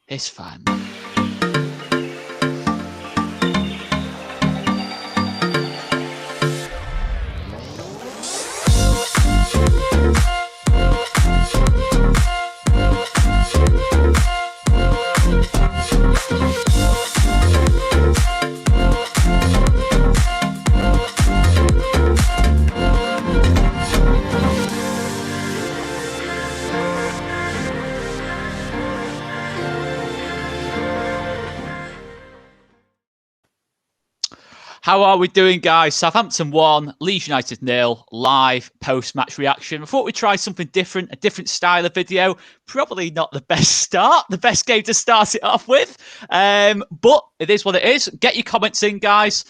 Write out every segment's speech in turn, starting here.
It's fun. How are we doing, guys? Southampton 1, Leeds United 0, live post-match reaction. I thought we'd try something different, a different style of video. Probably not the best start, the best game to start it off with. But it is what it is. Get your comments in, guys.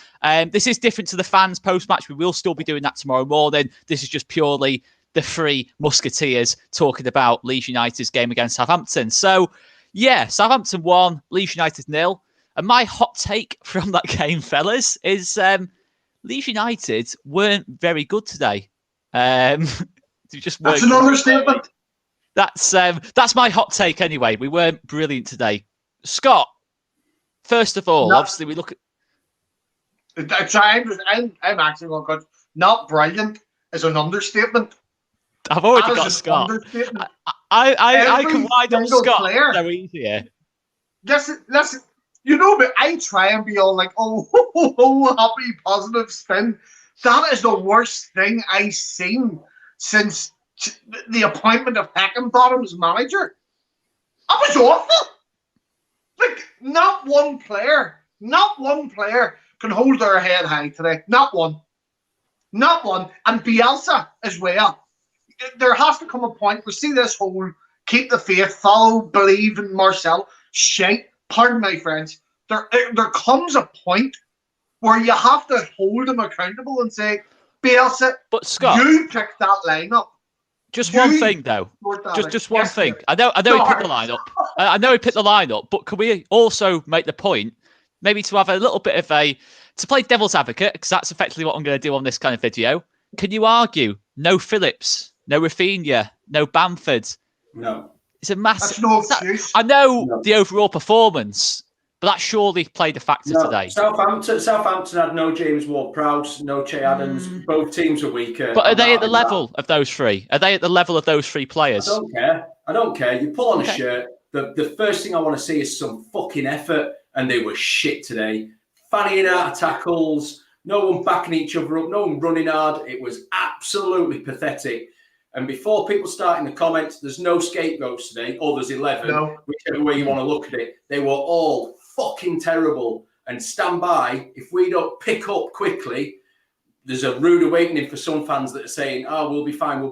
This is different to the fans post-match. We will still be doing that tomorrow morning. This is just purely the three Musketeers talking about Leeds United's game against Southampton. So, yeah, Southampton 1, Leeds United 0. And my hot take from that game, fellas, is Leeds United weren't very good today. That's an understatement. That's my hot take anyway. We weren't brilliant today. Scott, first of all, obviously we look at... I'm actually going to go, not brilliant is an understatement. I've already got Scott. I can wind up Scott so easy here. Listen. You know, but I try and be all like, oh, happy, positive spin. That is the worst thing I've seen since the appointment of Heckingbottom as manager. That was awful. Like, not one player can hold their head high today. Not one. And Bielsa as well. There has to come a point, we see this whole keep the faith, follow, believe in Marcel shite. Pardon my French, there comes a point where you have to hold him accountable and say, Bielsa, but Scott, you picked that lineup. Just one thing, though. Just one thing. I know he picked the lineup. I know he picked the lineup, but can we also make the point, maybe to have a little bit of to play devil's advocate, because that's effectively what I'm going to do on this kind of video. Can you argue no Phillips, no Rafinha, no Bamford? No. It's a massive... That's no excuse. I know the overall performance, but that surely played a factor today. Southampton had no James Ward-Prowse, no Che Adams. Both teams are weaker. But are they at the level of those three? Are they at the level of those three players? I don't care. You pull on a shirt. The first thing I want to see is some fucking effort, and they were shit today. Fannying out of tackles, no one backing each other up, no one running hard. It was absolutely pathetic. And before people start in the comments, there's no scapegoats today, or there's 11, whichever way you want to look at it. They were all fucking terrible. And stand by, if we don't pick up quickly, there's a rude awakening for some fans that are saying, oh, we'll be fine.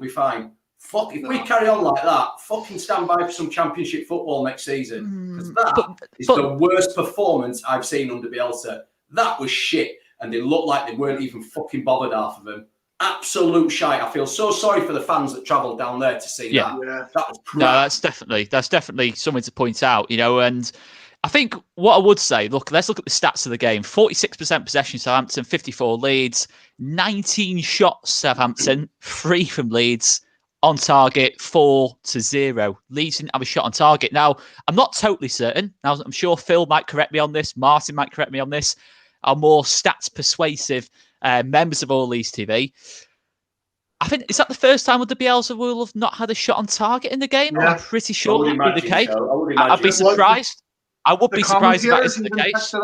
Fuck, if we carry on like that, fucking stand by for some championship football next season. Because that is the worst performance I've seen under Bielsa. That was shit. And they looked like they weren't even fucking bothered, half of them. Absolute shite. I feel so sorry for the fans that travelled down there to see that. Yeah. That was crap. No, that's definitely something to point out, and I think what I would say, let's look at the stats of the game. 46% possession Southampton, 54 Leeds, 19 shots Southampton, 3 from Leeds, on target 4-0. Leeds didn't have a shot on target. Now, I'm not totally certain. Now, I'm sure Phil might correct me on this, Martin might correct me on this, are more stats persuasive members of All Leeds TV. I think, is that the first time with the Bielsa will have not had a shot on target in the game? Yeah. I'm pretty sure that would be the case. I'd be surprised. I would be surprised if that isn't the case.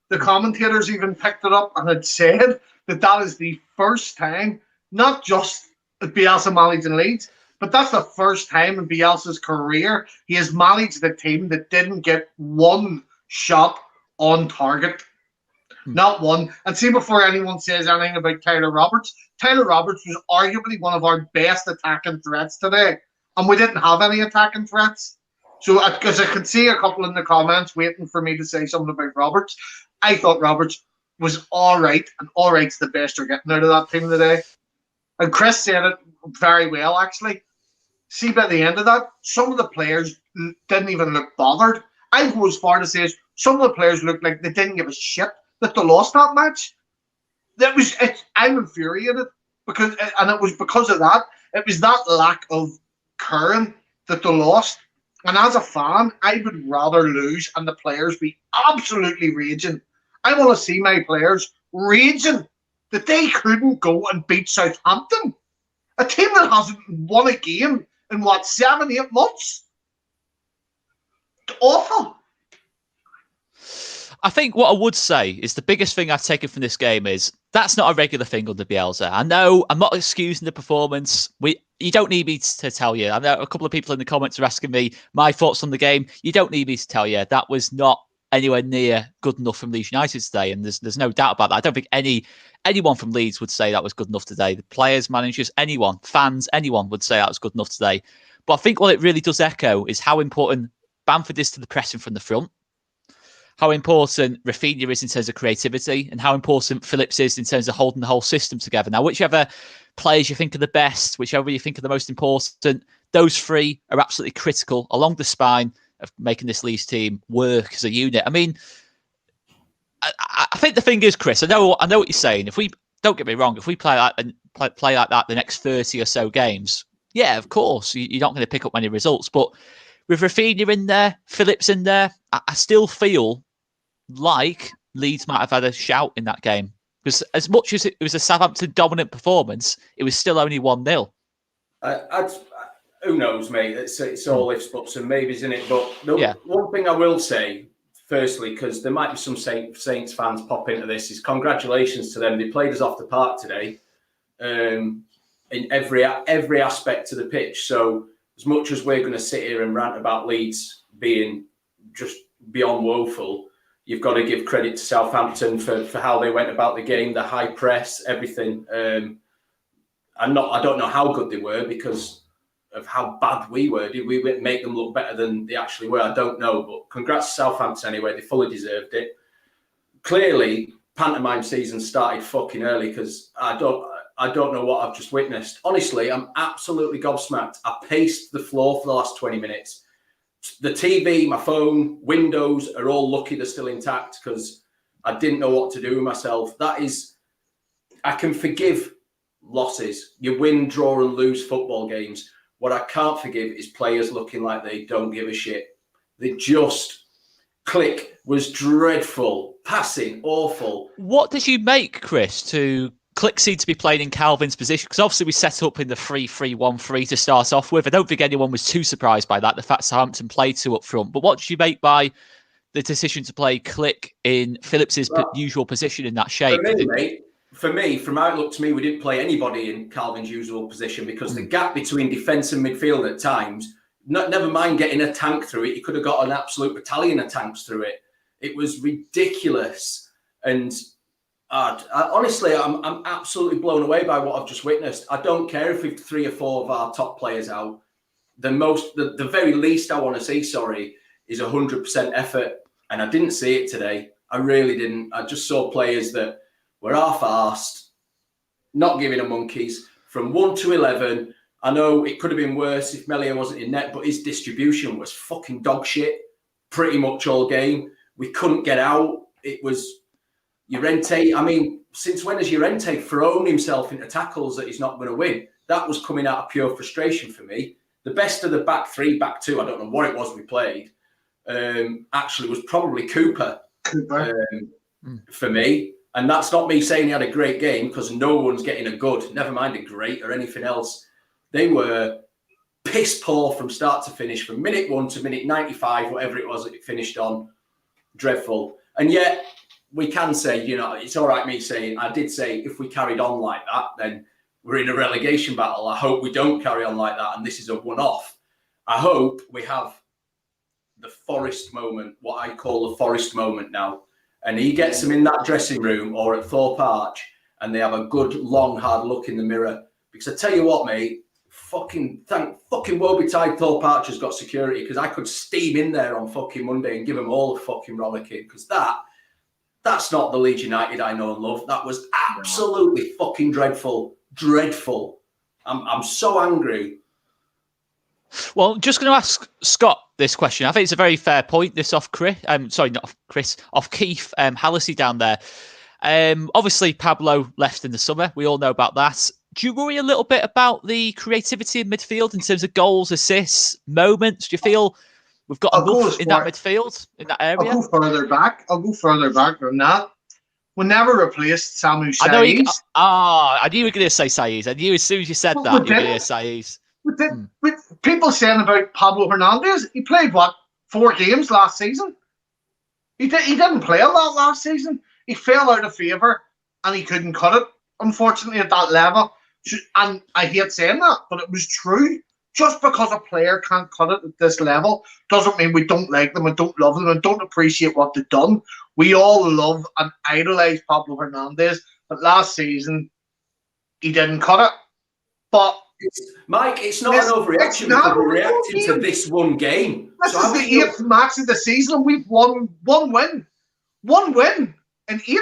The commentators even picked it up and had said that is the first time, not just at Bielsa managing Leeds, but that's the first time in Bielsa's career he has managed the team that didn't get one shot on target. Not one. And see, before anyone says anything about Tyler Roberts was arguably one of our best attacking threats today. And we didn't have any attacking threats. So, because I could see a couple in the comments waiting for me to say something about Roberts, I thought Roberts was all right, and all right's the best you're getting out of that team today. And Chris said it very well, actually. See, by the end of that, some of the players didn't even look bothered. I go as far to say some of the players looked like they didn't give a shit that they lost that match. I'm infuriated because it was because of that. It was that lack of current that they lost. And as a fan, I would rather lose and the players be absolutely raging. I want to see my players raging that they couldn't go and beat Southampton, a team that hasn't won a game in, 7-8 months? It's awful. I think what I would say is the biggest thing I've taken from this game is that's not a regular thing under Bielsa. I know I'm not excusing the performance. You don't need me to tell you. I know a couple of people in the comments are asking me my thoughts on the game. You don't need me to tell you. That was not anywhere near good enough from Leeds United today, and there's no doubt about that. I don't think anyone from Leeds would say that was good enough today. The players, managers, anyone, fans, anyone would say that was good enough today. But I think what it really does echo is how important Bamford is to the pressing from the front, how important Rafinha is in terms of creativity, and how important Phillips is in terms of holding the whole system together. Now, whichever players you think are the best, whichever you think are the most important, those three are absolutely critical along the spine of making this Leeds team work as a unit. I mean, I think the thing is, Chris, I know what you're saying. If we, don't get me wrong, if we play like that the next 30 or so games, yeah, of course, you're not going to pick up many results. But with Rafinha in there, Phillips in there, I still feel like Leeds might have had a shout in that game. Because as much as it was a Southampton dominant performance, it was still only 1-0. Who knows, mate? It's all ifs, buts and maybes, isn't it? But one thing I will say, firstly, because there might be some Saints fans pop into this, is congratulations to them. They played us off the park today in every aspect of the pitch. So as much as we're going to sit here and rant about Leeds being just beyond woeful, you've got to give credit to Southampton for how they went about the game, the high press, everything. I don't know how good they were because of how bad we were. Did we make them look better than they actually were? I don't know, but congrats to Southampton anyway. They fully deserved it. Clearly, pantomime season started fucking early because I don't know what I've just witnessed. Honestly, I'm absolutely gobsmacked. I paced the floor for the last 20 minutes. The TV, my phone, Windows are all lucky they're still intact because I didn't know what to do with myself. I can forgive losses. You win, draw and lose football games. What I can't forgive is players looking like they don't give a shit. They just click was dreadful. Passing, awful. What did you make, Chris, to Click seemed to be playing in Calvin's position? Because obviously we set up in the 3-3-1-3 to start off with. I don't think anyone was too surprised by that, the fact Southampton played two up front. But what did you make by the decision to play Click in Phillips's usual position in that shape? For me, from how it looked to me, we didn't play anybody in Calvin's usual position because the gap between defence and midfield at times, never mind getting a tank through it, you could have got an absolute battalion of tanks through it. It was ridiculous. And honestly, I'm absolutely blown away by what I've just witnessed. I don't care if we've 3 or 4 of our top players out. The very least I want to see, is 100% effort. And I didn't see it today. I really didn't. I just saw players that were half-arsed, not giving a monkeys. From 1 to 11, I know it could have been worse if Melia wasn't in net, but his distribution was fucking dog shit pretty much all game. We couldn't get out. It was Llorente. I mean, since when has Llorente thrown himself into tackles that he's not going to win? That was coming out of pure frustration for me. The best of the back 3, back 2, I don't know what it was we played, actually was probably Cooper. For me. And that's not me saying he had a great game because no one's getting a good, never mind a great or anything else. They were piss poor from start to finish, from minute 1 to minute 95, whatever it was that it finished on. Dreadful. And yet we can say, it's all right me saying, I did say if we carried on like that, then we're in a relegation battle. I hope we don't carry on like that and this is a one-off. I hope we have the Forest moment, what I call the Forest moment now. And he gets them in that dressing room or at Thorpe Arch and they have a good, long, hard look in the mirror. Because I tell you what, mate, fucking woe-betide Thorpe Arch has got security because I could steam in there on fucking Monday and give them all a fucking rollicking because that's not the Leeds United I know and love. That was absolutely fucking dreadful. Dreadful. I'm so angry. Well, just going to ask Scott this question. I think it's a very fair point. This off Chris, not off Chris, off Keith Hallisey down there. Obviously, Pablo left in the summer. We all know about that. Do you worry a little bit about the creativity in midfield in terms of goals, assists, moments? Do you feel We've got enough in that midfield, in that area. I'll go further back. Than that. We never replaced Samu Saiz. I knew you were going to say Saiz. I knew as soon as you said that, you were going to say Saiz. With people saying about Pablo Hernandez, he played, 4 games last season? He didn't play a lot last season. He fell out of favour and he couldn't cut it, unfortunately, at that level. And I hate saying that, but it was true. Just because a player can't cut it at this level doesn't mean we don't like them and don't love them and don't appreciate what they've done. We all love and idolise Pablo Hernandez, but last season he didn't cut it. But Mike, it's not an overreaction because we're reacting to this one game. This is the 8th match of the season and we've won one win. One win in 8.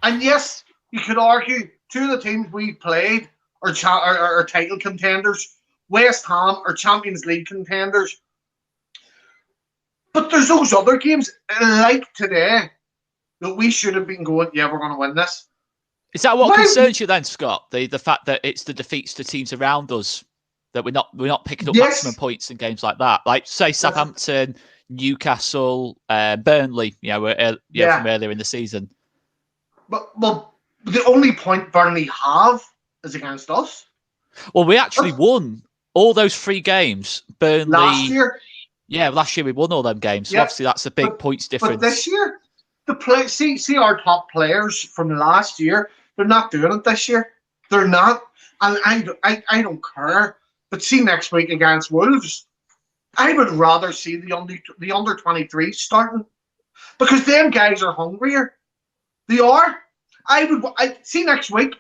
And yes, you could argue 2 of the teams we've played are title contenders. West Ham are Champions League contenders. But there's those other games, like today, that we should have been going, yeah, we're going to win this. Is that what concerns you then, Scott? The fact that it's the defeats to teams around us, that we're not picking up maximum points in games like that? Like, say, Southampton, Newcastle, Burnley, from earlier in the season. But the only point Burnley have is against us. Well, we actually won all those 3 games. Burnley last year. Yeah, last year we won all them games. So obviously that's a big points difference. But this year, see our top players from last year, they're not doing it this year. They're not. And I don't care. But see next week against Wolves, I would rather see the under 23 starting. Because them guys are hungrier. They are. I see next week,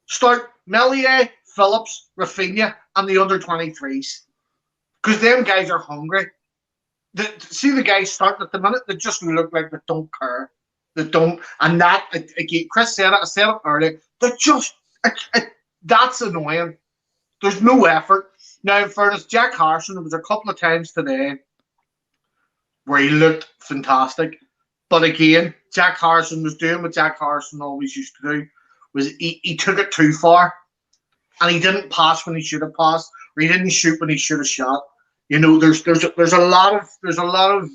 start Melier, Phillips, Rafinha, and the under 23s. Because them guys are hungry. See the guys starting at the minute, they just look like they don't care. They don't. And that, again, Chris said it, I said it earlier, they're just, that's annoying. There's no effort. Now, in fairness, Jack Harrison, there was a couple of times today where he looked fantastic. But again, Jack Harrison was doing what Jack Harrison always used to do, was he took it too far. And he didn't pass when he should have passed, or he didn't shoot when he should have shot. You know, there's a lot of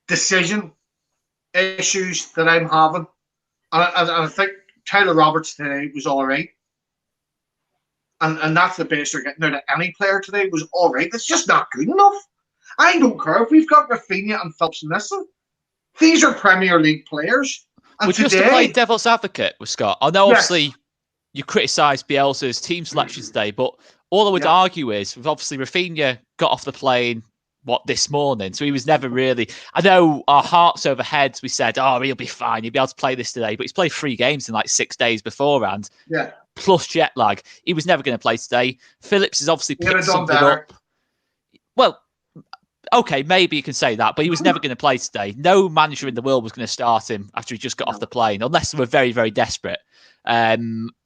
decision issues that I'm having, and I think Tyler Roberts today was all right, and that's the best you're getting out of any player today. Was all right. It's just not good enough. I don't care if we've got Rafinha and Phillips missing. These are Premier League players. And just to play devil's advocate with Scott, I know obviously you criticise Bielsa's team selection today, but all I would argue is, with obviously Rafinha got off the plane, this morning, so he was never really... I know our hearts over heads, we said, he'll be fine, he'll be able to play this today, but he's played 3 games in like 6 days beforehand, plus jet lag. He was never going to play today. Phillips has obviously picked something up. Well, okay, maybe you can say that, but he was never going to play today. No manager in the world was going to start him after he just got off the plane, unless they were very, very desperate.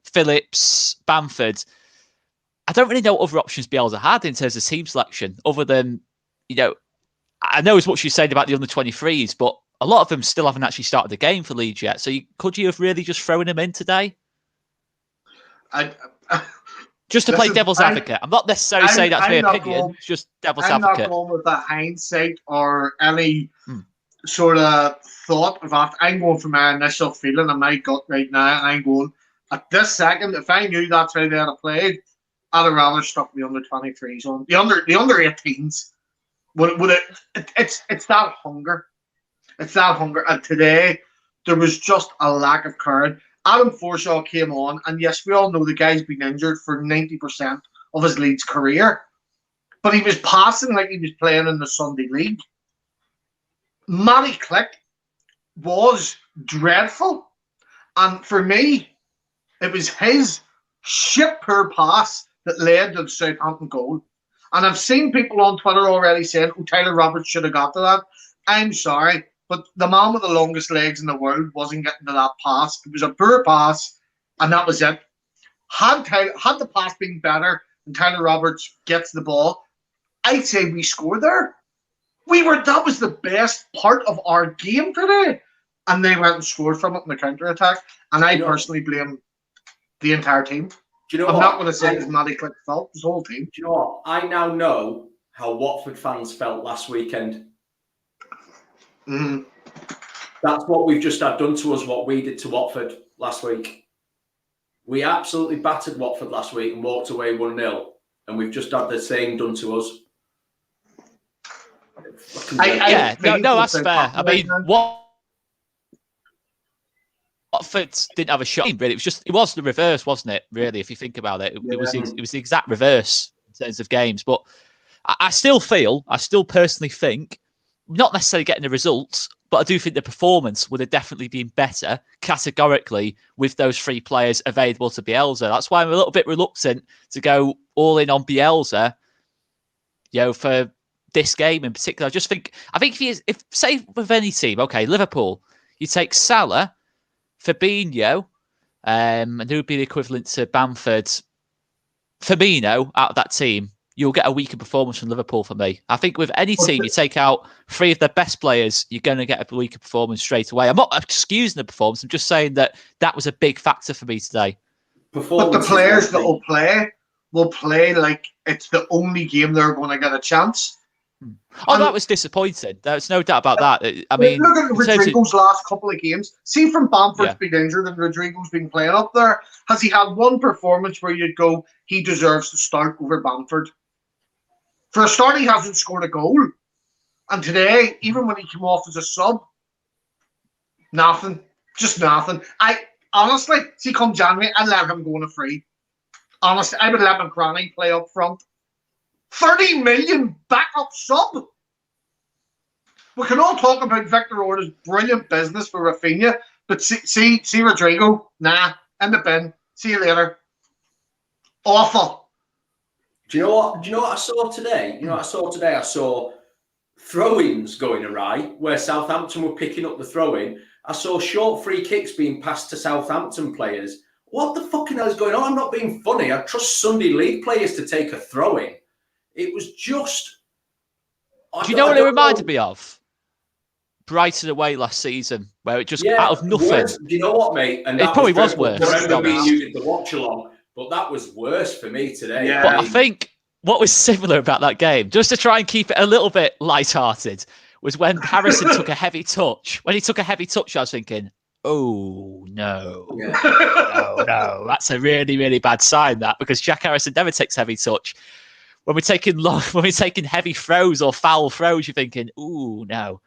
Phillips, Bamford... I don't really know what other options Bielsa had in terms of team selection, other than, I know as much you said about the under-23s, but a lot of them still haven't actually started the game for Leeds yet. So could you have really just thrown him in today? Just to play devil's advocate. I'm not necessarily saying that's my opinion. It's just devil's advocate. I'm not going with that hindsight or any sort of thought of that. I'm going for my initial feeling and my gut right now. I'm going, at this second, if I knew that's how they had played, I'd have rather stuck the under 23s on. The under 18s. It's that hunger. It's that hunger. And today there was just a lack of courage. Adam Forshaw came on, and yes, we all know the guy's been injured for 90% of his Leeds career. But he was passing like he was playing in the Sunday League. Matty Click was dreadful. And for me, it was his shit poor pass that led to the Southampton goal. And I've seen people on Twitter already saying, Tyler Roberts should have got to that. I'm sorry, but the man with the longest legs in the world wasn't getting to that pass. It was a poor pass, and that was it. Had the pass been better and Tyler Roberts gets the ball, I'd say we scored there. That was the best part of our game today. And they went and scored from it in the counter-attack. And I personally blame the entire team. I'm not going to say it's Matty Click's fault. It's the whole team. Do you know what? I now know how Watford fans felt last weekend. Mm. That's what we've just had done to us, what we did to Watford last week. We absolutely battered Watford last week and walked away 1-0, and we've just had the same done to us. No, that's fair. I mean, Watford didn't have a shot. Really, it was the reverse, wasn't it? Really, if you think about it, it was the exact reverse in terms of games. But I still personally think, not necessarily getting the results, but I do think the performance would have definitely been better categorically with those 3 players available to Bielsa. That's why I'm a little bit reluctant to go all in on Bielsa, for this game in particular. I think if say with any team, okay, Liverpool, you take Salah, Fabinho, and who would be the equivalent to Bamford, Firmino out of that team, you'll get a weaker performance from Liverpool for me. I think with any team, you take out 3 of their best players, you're going to get a weaker performance straight away. I'm not excusing the performance. I'm just saying that was a big factor for me today. But the players that will play like it's the only game they're going to get a chance. Oh, that was disappointing. There's no doubt about that. I mean, look at Rodrigo's last couple of games. See, from Bamford's been injured and Rodrigo's been playing up there, has he had one performance where you'd go, he deserves to start over Bamford? For a start, he hasn't scored a goal. And today, even when he came off as a sub, nothing. Just nothing. I honestly, see, come January, I'd let him go on a free. Honestly, I would let McCranny play up front. 30 million backup sub. We can all talk about Victor Orta's brilliant business for Rafinha, but see Rodrigo, nah, in the bin. See you later. Awful. Do you know what I saw today? I saw throw-ins going awry where Southampton were picking up the throw-in. I saw short free kicks being passed to Southampton players. What the fucking hell is going on? I'm not being funny. I trust Sunday League players to take a throw-in. It was just... Do you know what it reminded me of? Brighton away last season, where it just out of nothing. Worse. Do you know what, mate? And it probably was worse. I remember being used the watch along, but that was worse for me today. Yeah. But I think what was similar about that game, just to try and keep it a little bit light-hearted, was when Harrison took a heavy touch. When he took a heavy touch, I was thinking, oh, no. No. That's a really, really bad sign, that, because Jack Harrison never takes heavy touch. When we're taking heavy throws or foul throws, you're thinking, ooh, no.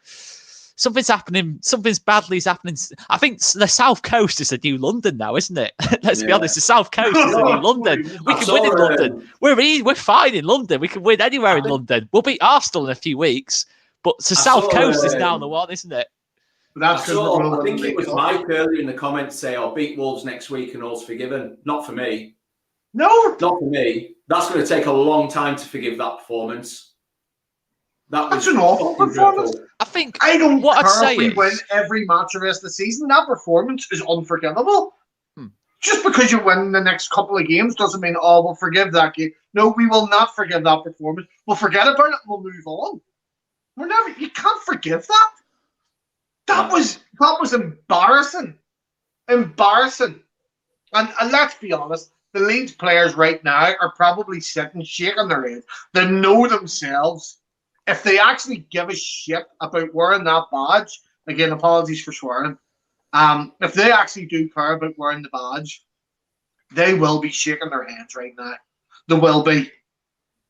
Something's happening. Something's badly happening. I think the South Coast is the new London now, isn't it? Let's be honest. The South Coast is the new London. We can win in London. We're fine in London. We can win anywhere in London. We'll beat Arsenal in a few weeks. But the South Coast is now the one, isn't it? I think it was Mike earlier in the comments say, "I'll beat Wolves next week and all's forgiven." Not for me. No, not for me. That's going to take a long time to forgive that performance. That's an awful performance. I don't care if we win every match the rest of the season. That performance is unforgivable. Just because you win the next couple of games doesn't mean, we'll forgive that game. No, we will not forgive that performance. We'll forget about it and we'll move on. You can't forgive that. That was embarrassing. Embarrassing. And let's be honest, the Leeds players right now are probably sitting, shaking their heads. They know themselves. If they actually give a shit about wearing that badge, again, apologies for swearing, if they actually do care about wearing the badge, they will be shaking their heads right now. They will be.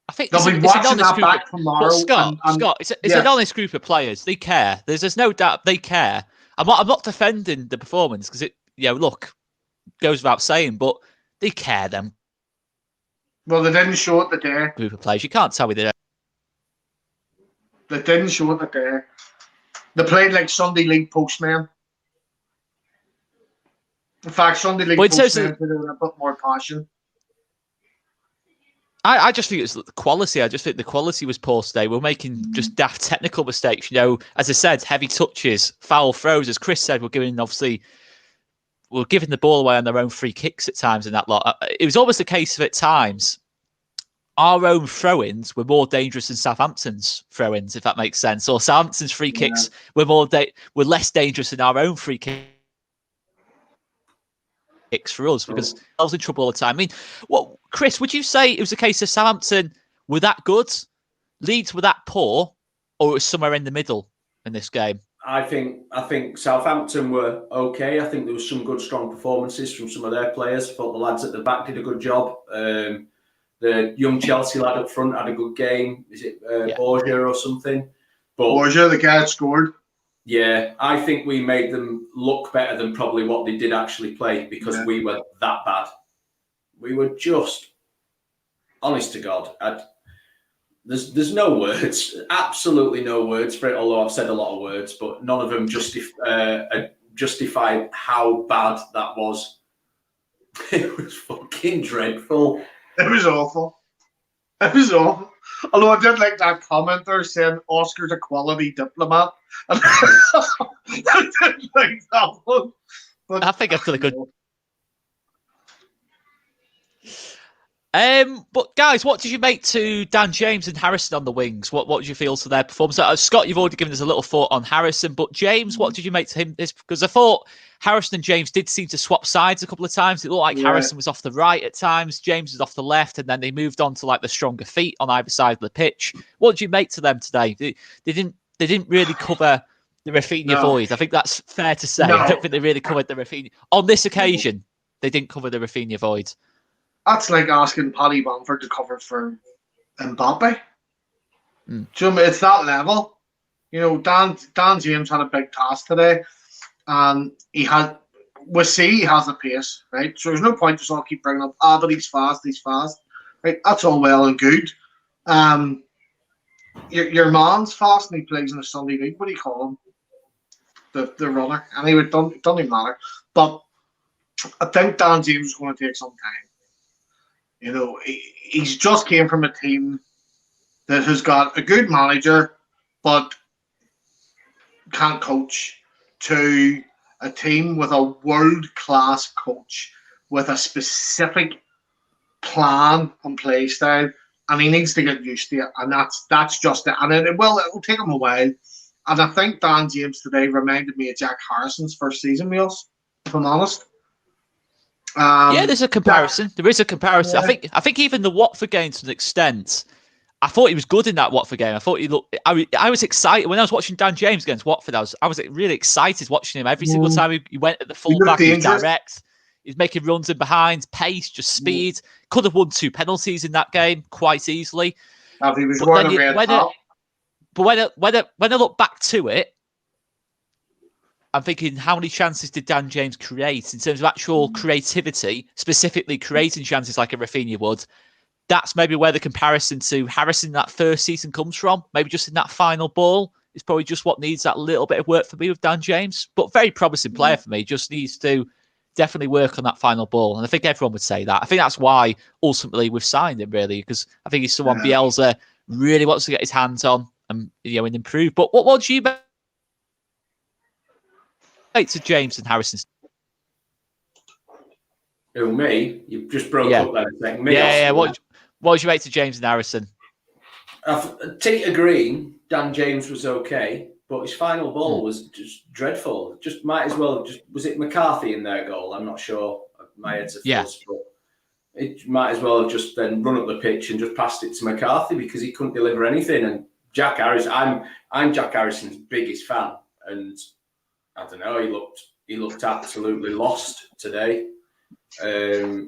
I think they'll be watching that back tomorrow. Scott, it's an honest group of players. They care. There's no doubt they care. I'm not defending the performance because look, goes without saying, but they care. Them. Well, they didn't show it the day. Group of players. You can't tell me they don't. They didn't show it the day. They played like Sunday League postmen. In fact, Sunday League postmen put in a bit more passion. I just think it's the quality. I just think the quality was poor today. We're making just daft technical mistakes. As I said, heavy touches, foul throws. As Chris said, we're giving the ball away on their own free kicks at times in that lot. It was almost a case of at times our own throw-ins were more dangerous than Southampton's throw-ins, if that makes sense. Or Southampton's free kicks were were less dangerous than our own free kicks for us, because I was in trouble all the time. I mean, Chris, would you say it was a case of Southampton were that good? Leeds were that poor, or it was somewhere in the middle in this game? I think Southampton were okay. I think there was some good, strong performances from some of their players. I thought the lads at the back did a good job. The young Chelsea lad up front had a good game. Is it Borgia or something? But Borgia, the guy that scored. Yeah, I think we made them look better than probably what they did actually play, because we were that bad. We were just, honest to God, there's no words, absolutely no words for it, although I've said a lot of words, but none of them justify how bad that was. It was fucking dreadful. It was awful. It was awful. Although I did like that commenter saying Oscar's a quality diplomat. I did like that one. But I think that's really good. But guys, what did you make to Dan James and Harrison on the wings? What did you feel to their performance? Scott, you've already given us a little thought on Harrison, but James, what did you make to him? Because I thought Harrison and James did seem to swap sides a couple of times. It looked like Harrison was off the right at times, James was off the left, and then they moved on to like the stronger feet on either side of the pitch. What did you make to them today? They didn't really cover the Rafinha void. I think that's fair to say. I don't think they really covered the Rafinha on this occasion. They didn't cover the Rafinha void. That's like asking Paddy Bamford to cover for Mbappe. So it's that level. You know, Dan James had a big task today, and he has the pace, right? So there's no point just all keep bringing up, but he's fast, right? That's all well and good. Your man's fast and he plays in the Sunday League. What do you call him? The runner. Anyway, it doesn't even matter. But I think Dan James is going to take some time. You know, he's just came from a team that has got a good manager, but can't coach, to a team with a world-class coach with a specific plan and play style, and he needs to get used to it, and that's just it. And it'll take him a while. And I think Dan James today reminded me of Jack Harrison's first season with us, if I'm honest. There's a comparison. There is a comparison. Yeah. I think even the Watford game, to an extent, I thought he was good in that Watford game. I thought he looked. I was excited when I was watching Dan James against Watford. I was really excited watching him every single time he went at the fullback. He was direct. He's making runs in behind, pace, just speed. Could have won 2 penalties in that game quite easily. He was when I look back to it, I'm thinking, how many chances did Dan James create in terms of actual creativity, specifically creating chances like a Rafinha would? That's maybe where the comparison to Harrison that first season comes from. Maybe just in that final ball is probably just what needs that little bit of work for me with Dan James. But very promising player for me. Just needs to definitely work on that final ball. And I think everyone would say that. I think that's why ultimately we've signed him, really, because I think he's someone Bielsa really wants to get his hands on and improve. But what do you make to James and Harrison? Who, me? You just broke up there a second. Me, What would you make to James and Harrison? Take Green, Dan James was okay, but his final ball was just dreadful. Just might as well was it McCarthy in their goal? I'm not sure. My head's a fuzz, but it might as well have just then run up the pitch and just passed it to McCarthy, because he couldn't deliver anything. And Jack Harrison, I'm Jack Harrison's biggest fan, and I don't know, he looked absolutely lost today. There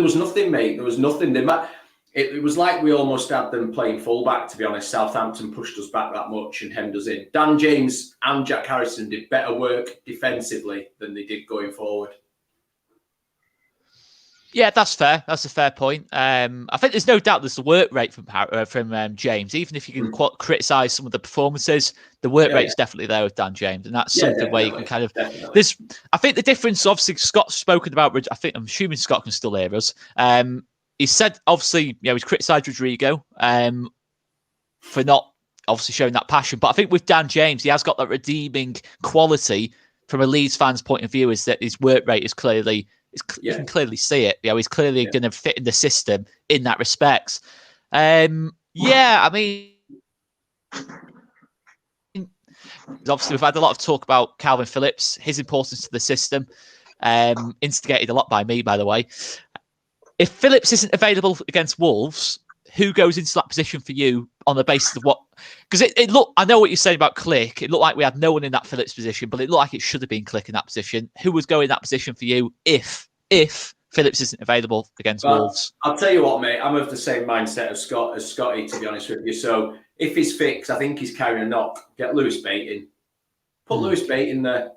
was nothing, mate. There was nothing. It was like we almost had them playing fullback, to be honest. Southampton pushed us back that much and hemmed us in. Dan James and Jack Harrison did better work defensively than they did going forward. Yeah, that's fair. That's a fair point. I think there's no doubt there's the work rate from James. Even if you can criticise some of the performances, the work rate's definitely there with Dan James, and that's something where you can kind of. There's, I think the difference. Obviously, Scott's spoken about. I'm assuming Scott can still hear us. He said, obviously, he's criticised Rodrigo for not obviously showing that passion, but I think with Dan James, he has got that redeeming quality from a Leeds fan's point of view. Is that his work rate is clearly. You can clearly see it. He's clearly going to fit in the system in that respect. I mean, obviously we've had a lot of talk about Calvin Phillips, his importance to the system, instigated a lot by me, by the way. if Phillips isn't available against Wolves, who goes into that position for you on the basis of what? Because it looked, I know what you're saying about Click. It looked like we had no one in that Phillips position, but it looked like it should have been Click in that position. Who was going in that position for you if Phillips isn't available against Wolves? I'll tell you what, mate. I'm of the same mindset as Scotty, to be honest with you. So if he's fixed, I think he's carrying a knock. Get Lewis Bate in. Put Lewis Bate in there.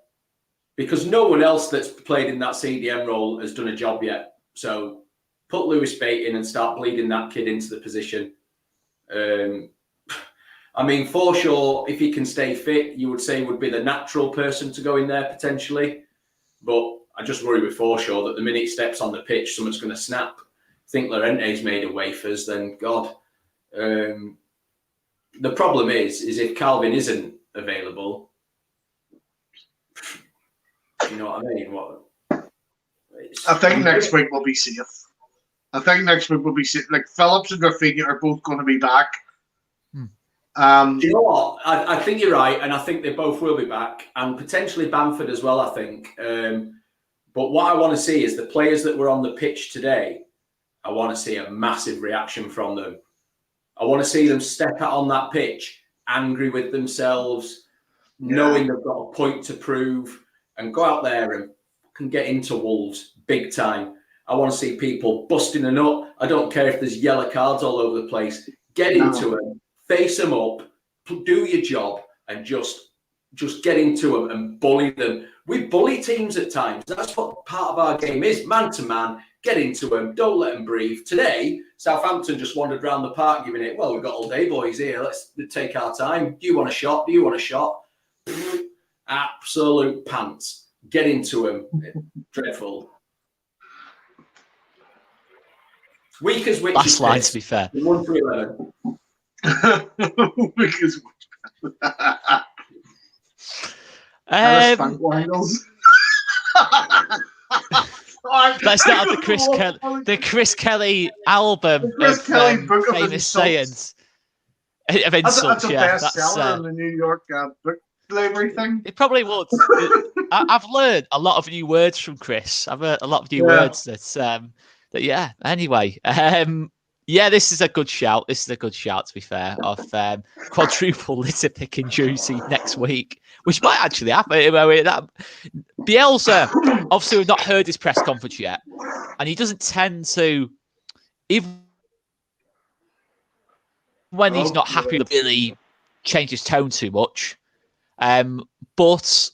Because no one else that's played in that CDM role has done a job yet. So put Lewis Bate in and start bleeding that kid into the position. I mean, Forshaw, if he can stay fit, you would say would be the natural person to go in there potentially. But I just worry with Forshaw that the minute he steps on the pitch, someone's going to snap. I think Llorente's made of wafers, then God. The problem is if Calvin isn't available, you know what I mean? I think next week will be safe. Like Phillips and Rafinha are both going to be back. Do you know what? I think you're right, and I think they both will be back, and potentially Bamford as well, I think. But what I want to see is the players that were on the pitch today, I want to see a massive reaction from them. I want to see them step out on that pitch, angry with themselves, knowing they've got a point to prove, and go out there and can get into Wolves big time. I want to see people busting a nut. I don't care if there's yellow cards all over the place. Get into them, face them up, do your job, and just get into them and bully them. We bully teams at times. That's what part of our game is, man to man. Get into them. Don't let them breathe. Today, Southampton just wandered around the park giving it, well, we've got all day boys here. Let's take our time. Do you want a shot? Do you want a shot? Absolute pants. Get into them. Dreadful. Weak as witches. Last line, to be fair. 1 to 11. Weak as witches. Let's start with the Chris Kelly album of famous sayings. Of insults, that's a bestseller in the New York book library thing. It probably would. I've learned a lot of new words from Chris. I've heard a lot of new words that anyway. This is a good shout. To be fair, of quadruple litter picking Juicy next week, which might actually happen. Bielsa, obviously, we've not heard his press conference yet, and he doesn't tend to, even when he's not happy, really change his tone too much. But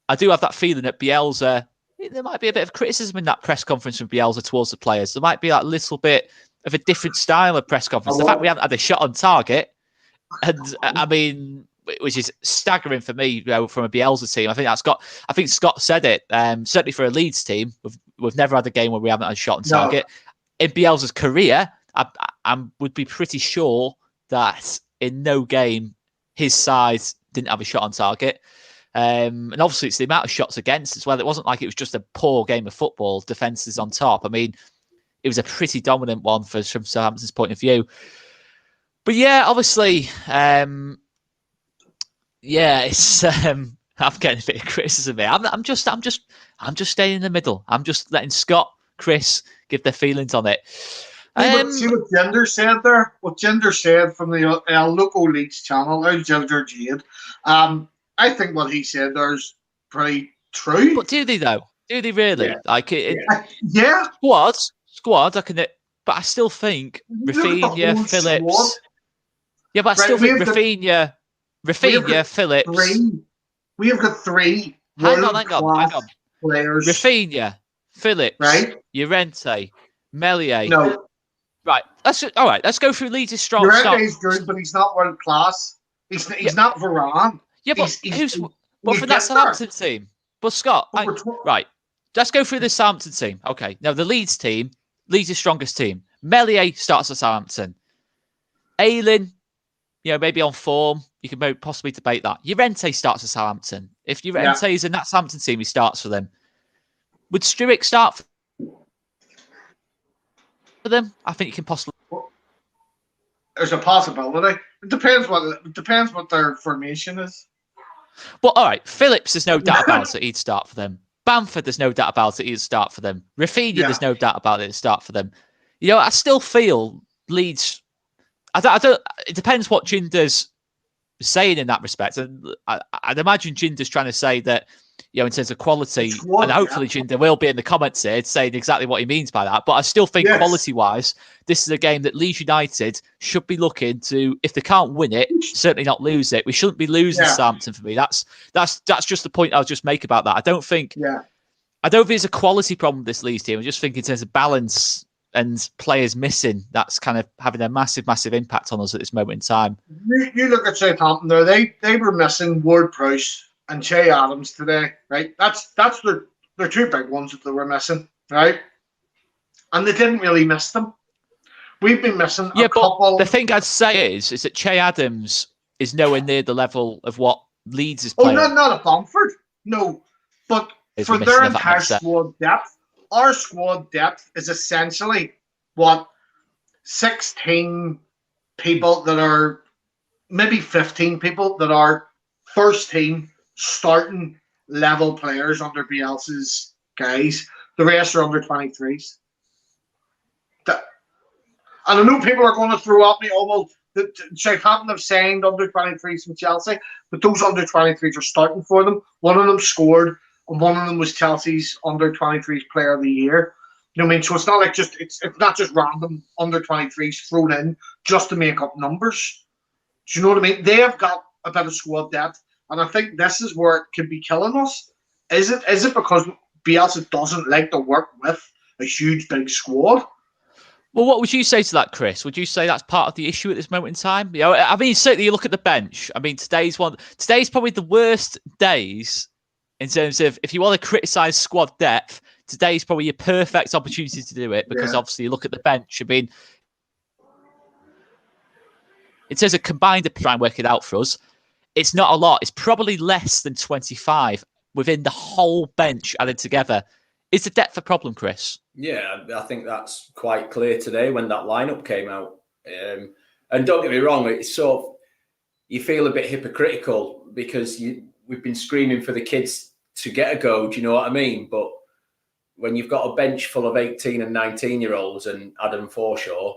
I do have that feeling that Bielsa, there might be a bit of criticism in that press conference from Bielsa towards the players. There might be that little bit of a different style of press conference. The fact we haven't had a shot on target, and I mean, which is staggering for me, from a Bielsa team. I think Scott said it. Certainly for a Leeds team, we've never had a game where we haven't had a shot on target. In Bielsa's career, I would be pretty sure that in no game his side didn't have a shot on target. And obviously it's the amount of shots against as well. It wasn't like it was just a poor game of football, defences on top. I mean, it was a pretty dominant one from Southampton's point of view. But yeah, obviously, it's I'm getting a bit of criticism here. I'm just staying in the middle. I'm just letting Scott, Chris give their feelings on it. See what Gender said there? What Gender said from the local Leeds channel, Gender Jade. I think what he said there is pretty true. But do they though? Do they really? Yeah. Squad. I can, but I still think Rafinha, Phillips. Squad. Yeah, but I still think Rafinha, Phillips. We have got three. Hang on. Players. Rafinha, Phillips, right? Llorente, Meslier. No. Right. All right. Let's go through Leeds' strong. Llorente's good, but he's not world class. He's not Varane. Yeah, but for that Southampton team? But Scott, right. Let's go through the Southampton team. Okay. Now the Leeds team, Leeds' strongest team. Meslier starts at Southampton. Ayling, maybe on form. You can possibly debate that. Llorente starts at Southampton. If Llorente is in that Southampton team, he starts for them. Would Struijk start for them? I think you can possibly. There's a possibility. It depends what their formation is. But all right, Phillips, there's no doubt about it. He'd start for them. Bamford, there's no doubt about it. He'd start for them. Rafinha, there's no doubt about it. He'd start for them. You know, I still feel Leeds. I don't. It depends what Jinder's saying in that respect, and I'd imagine Jinder's trying to say that, you know, in terms of quality, and hopefully Jinder will be in the comments here saying exactly what he means by that. But I still think quality-wise, this is a game that Leeds United should be looking to. If they can't win it, certainly not lose it. We shouldn't be losing Southampton. For me, that's just the point I'll just make about that. I don't think it's a quality problem with this Leeds team. I just think in terms of balance and players missing, that's kind of having a massive impact on us at this moment in time. You look at Southampton there; they were missing Ward-Prowse and Che Adams today, right? That's their two big ones that they were missing, right? And they didn't really miss them. We've been missing a couple. The thing I'd say is that Che Adams is nowhere near the level of what Leeds is playing. Oh, not a Bamford, no, but for their entire squad depth. Our squad depth is essentially 16 people that are, maybe 15 people that are first team starting level players under Bielsa's guys. The rest are under 23s. And I know people are going to throw at me, Southampton have signed under 23s from Chelsea, but those under 23s are starting for them. One of them scored. And one of them was Chelsea's under 23s player of the year. You know what I mean? So it's not like it's not just random under 23s thrown in just to make up numbers. Do you know what I mean? They have got a bit of squad depth, and I think this is where it could be killing us. Is it because Bielsa doesn't like to work with a huge big squad? Well, what would you say to that, Chris? Would you say that's part of the issue at this moment in time? You know, I mean, certainly you look at the bench. I mean, today's probably the worst days. In terms of, if you want to criticise squad depth, today's probably your perfect opportunity to do it, because obviously you look at the bench. I mean, in terms of combined to try and work it out for us, it's not a lot. It's probably less than 25 within the whole bench added together. Is the depth a problem, Chris? Yeah, I think that's quite clear today when that lineup came out. And don't get me wrong, it's sort of, you feel a bit hypocritical because we've been screaming for the kids to get a go, do you know what I mean? But when you've got a bench full of 18 and 19-year-olds and Adam Forshaw,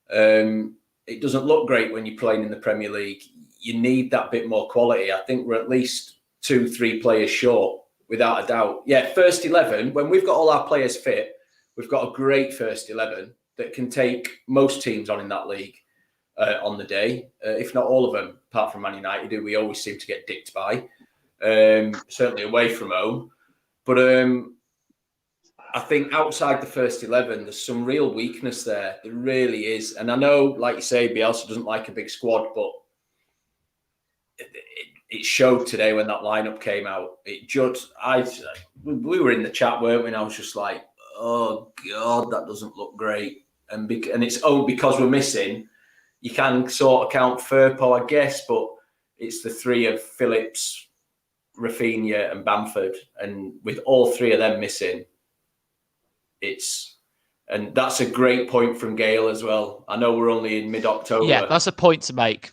it doesn't look great when you're playing in the Premier League. You need that bit more quality. I think we're at least 2-3 players short, without a doubt. Yeah, first 11, when we've got all our players fit, we've got a great first 11 that can take most teams on in that league on the day, if not all of them, apart from Man United, who we always seem to get dicked by. Certainly away from home, but I think outside the first 11 there's some real weakness there. There really is, and I know, like you say, Bielsa doesn't like a big squad, but it showed today when that lineup came out. We were in the chat, weren't we? And I was just like, oh god, that doesn't look great, and it's because we're missing. You can sort of count Firpo, I guess, but it's the three of Phillips, Rafinha and Bamford, and with all three of them missing, and that's a great point from Gail as well. I know we're only in mid-October. Yeah, that's a point to make.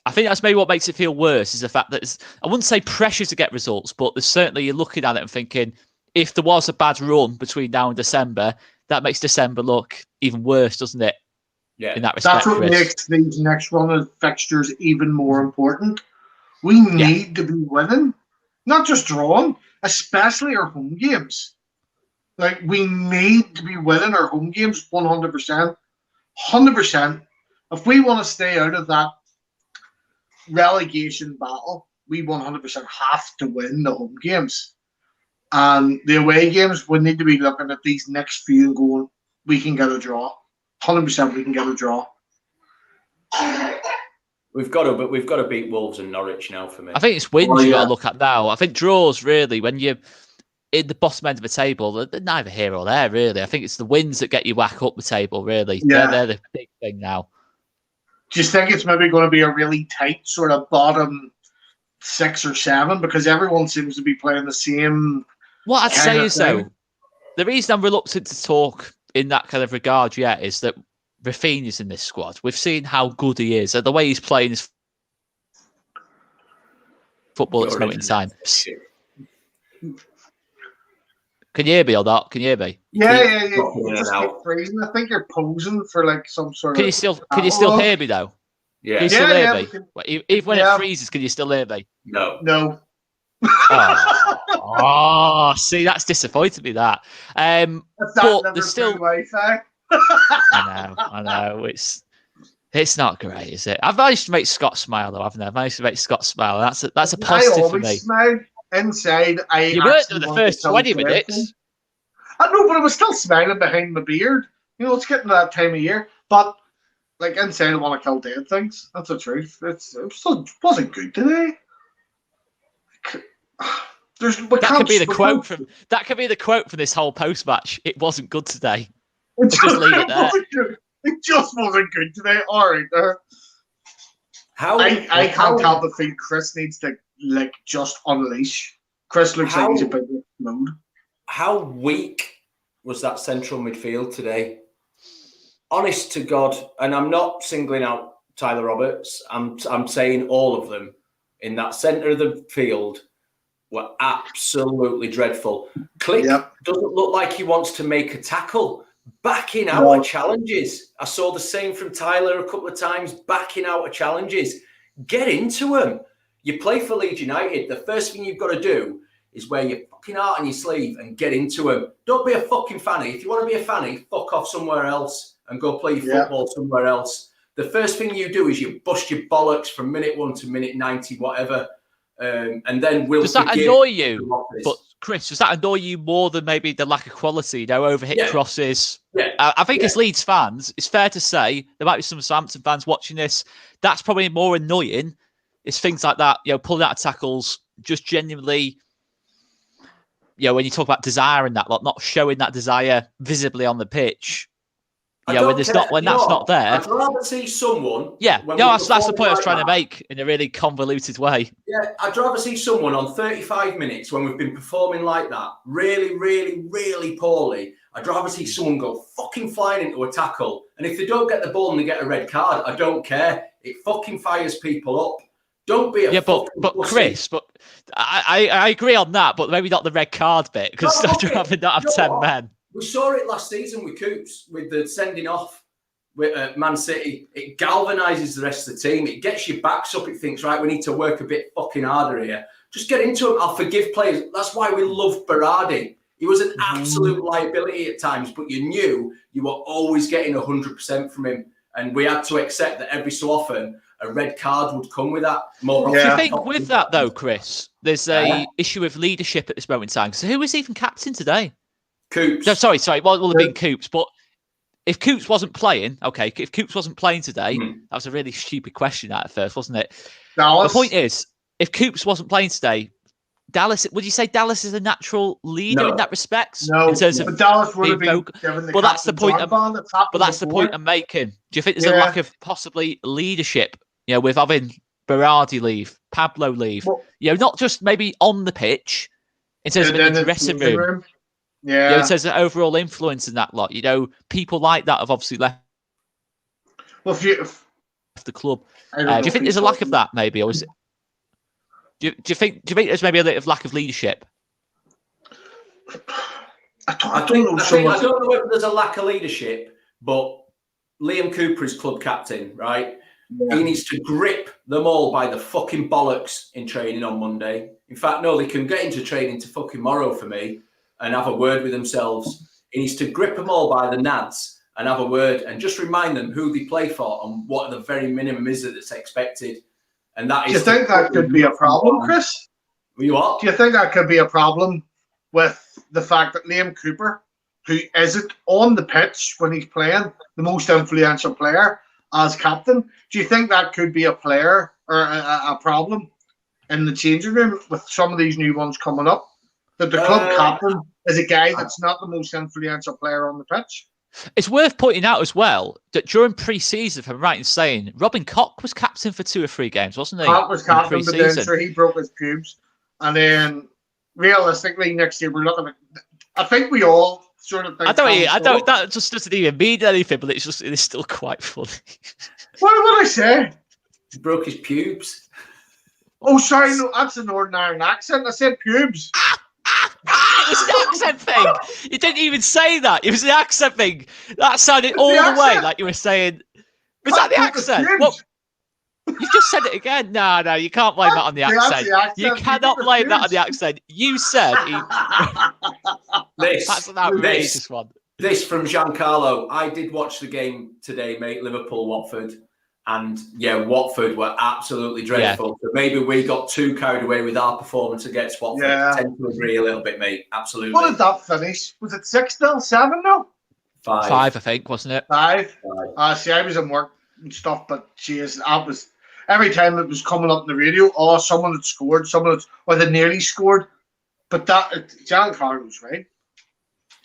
I think that's maybe what makes it feel worse is the fact that I wouldn't say pressure to get results, but there's certainly, you're looking at it and thinking, if there was a bad run between now and December, that makes December look even worse, doesn't it? Yeah, in that respect, that's what makes these next run of fixtures even more important. We need to be winning, not just drawing, especially our home games. Like, we need to be winning our home games 100%. 100%. If we want to stay out of that relegation battle, we 100% have to win the home games. And the away games, we need to be looking at these next few and going, we can get a draw. 100% we can get a draw. We've got to beat Wolves and Norwich now for me. I think it's wins you got to look at now. I think draws, really, when you're in the bottom end of the table, they're neither here or there, really. I think it's the wins that get you back up the table, really. Yeah. They're the big thing now. Do you think it's maybe going to be a really tight sort of bottom 6 or 7? Because everyone seems to be playing the same. What I'd say is, though, the reason I'm reluctant to talk in that kind of regard yet is that Rafinha's in this squad. We've seen how good he is, and the way he's playing his football at this moment in time. Can you hear me or not? Can you hear me? Yeah. You just keep freezing. I think you're posing for like some sort Can of. you still hear me though? Yeah. Can you still hear me? Can, Even when it freezes, can you still hear me? No. Oh, see, that's disappointed me. But there's still Wi-Fi. I know. It's not great, is it? I've managed to make Scott smile though, haven't I? I've managed to make Scott smile. That's a positive for me. I smile inside. You weren't for the first 20 minutes. I know, but I was still smiling behind my beard. You know, it's getting to that time of year. But like inside, I want to kill dead things. That's the truth. It wasn't good today. That could be the quote from this whole post match. It wasn't good today. Just leave it there. It just wasn't good today. All right, there. I can't help but think Chris needs to just unleash. Chris looks like he's a bit explode. How weak was that central midfield today? Honest to God, and I'm not singling out Tyler Roberts. I'm saying all of them in that centre of the field were absolutely dreadful. Click doesn't look like he wants to make a tackle. Backing out of challenges. I saw the same from Tyler a couple of times, backing out of challenges. Get into them. You play for Leeds United. The first thing you've got to do is wear your fucking heart on your sleeve and get into them. Don't be a fucking fanny. If you want to be a fanny, fuck off somewhere else and go play football somewhere else. The first thing you do is you bust your bollocks from minute 1 to minute 90, whatever. And then we'll. Does that annoy you? But Chris, does that annoy you more than maybe the lack of quality? You know, overhit crosses. Yeah. I think as Leeds fans, it's fair to say there might be some Southampton fans watching this. That's probably more annoying. It's things like that. You know, pulling out of tackles, just genuinely. You know, when you talk about desire and that, like not showing that desire visibly on the pitch. Yeah, when that's not there. I'd rather see someone. Yeah, that's the point I was trying to make in a really convoluted way. Yeah, I'd rather see someone on 35 minutes when we've been performing like that, really, really, really poorly. I'd rather see someone go fucking flying into a tackle. And if they don't get the ball and they get a red card, I don't care. It fucking fires people up. Don't be a but Chris, but I agree on that, but maybe not the red card bit because I'd rather not have 10 men. We saw it last season with Coops, with the sending off with Man City. It galvanises the rest of the team. It gets your backs up. It thinks, right, we need to work a bit fucking harder here. Just get into them. I'll forgive players. That's why we love Berardi. He was an absolute liability at times, but you knew you were always getting 100% from him. And we had to accept that every so often a red card would come with that. More Do you think with that, though, Chris, there's a issue of leadership at this moment in time? So who was even captain today? Coops. No, sorry. Well, it will have been Coops. But if Coops wasn't playing, if Coops wasn't playing today, that was a really stupid question at first, wasn't it? Dallas. The point is, if Coops wasn't playing today, Dallas, would you say Dallas is a natural leader in that respect? No, but Dallas would have been given the But that's the point. But that's the point I'm making. Do you think there's a lack of possibly leadership? You know, with having Berardi leave, Pablo leave. Well, you know, not just maybe on the pitch, in terms of in the dressing room. Yeah. You know, it says an overall influence in that lot. You know, people like that have obviously left. Well, if the club. Do you think there's a lack of that, maybe, or is it? Do you think there's maybe a little lack of leadership? I don't know whether there's a lack of leadership, but Liam Cooper is club captain, right? Yeah. He needs to grip them all by the fucking bollocks in training on Monday. In fact, no, they can get into training to fucking tomorrow for me and have a word with themselves. He needs to grip them all by the nads and have a word and just remind them who they play for and what the very minimum is that's expected. And that is. Do you think that could be a problem, Chris? You what? Do you think that could be a problem with the fact that Liam Cooper, who isn't on the pitch when he's playing, the most influential player as captain, do you think that could be a player or a problem in the changing room with some of these new ones coming up? That the club captain is a guy that's not the most influential player on the pitch? It's worth pointing out as well that during pre-season, if I'm right in saying, Robin Koch was captain for 2 or 3 games, wasn't he? Koch was captain, but then sure, he broke his pubes. And then realistically, next year we're looking at. I think we all sort of think. I don't. That just doesn't even mean anything, but it's still quite funny. What did I say? He broke his pubes. Oh, sorry, no, that's a Northern Ireland accent. I said pubes. It was an accent thing. You didn't even say that. It was an accent thing. That sounded all the way like you were saying. Was that the accent? What? You just said it again. No, you can't blame that on the accent. You cannot blame that on the accent. You said that's an outrageous one. This from Giancarlo. I did watch the game today, mate. Liverpool-Watford. And yeah, Watford were absolutely dreadful. Yeah. So maybe we got too carried away with our performance against Watford. Yeah. I tend to agree a little bit, mate. Absolutely. What did that finish? Was it 6-0, 7-0? 5, I think, wasn't it? 5. See, I was in work and stuff, but geez, that was every time it was coming up on the radio. Oh, someone had scored, or they nearly scored. But Giancarlo was right.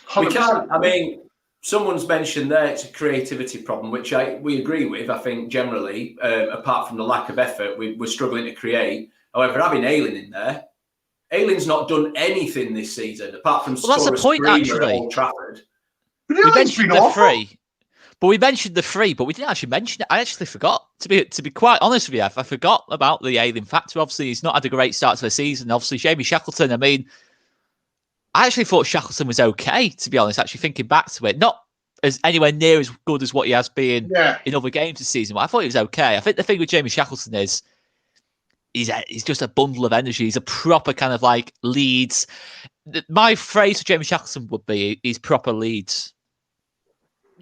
100%. We can't. I mean. Someone's mentioned there it's a creativity problem, which we agree with. I think generally, apart from the lack of effort, we're struggling to create. However, having Ayling in there, Ayling's not done anything this season apart from that's the point. Actually, at Old Trafford. We mentioned the free, but we didn't actually mention it. I actually forgot to be quite honest with you. I forgot about the Ayling factor. Obviously, he's not had a great start to the season. Obviously, Jamie Shackleton. I mean. I actually thought Shackleton was okay, to be honest, actually thinking back to it. Not as anywhere near as good as what he has been in other games this season, but I thought he was okay. I think the thing with Jamie Shackleton is he's just a bundle of energy. He's a proper kind of like Leeds. My phrase for Jamie Shackleton would be he's proper Leeds.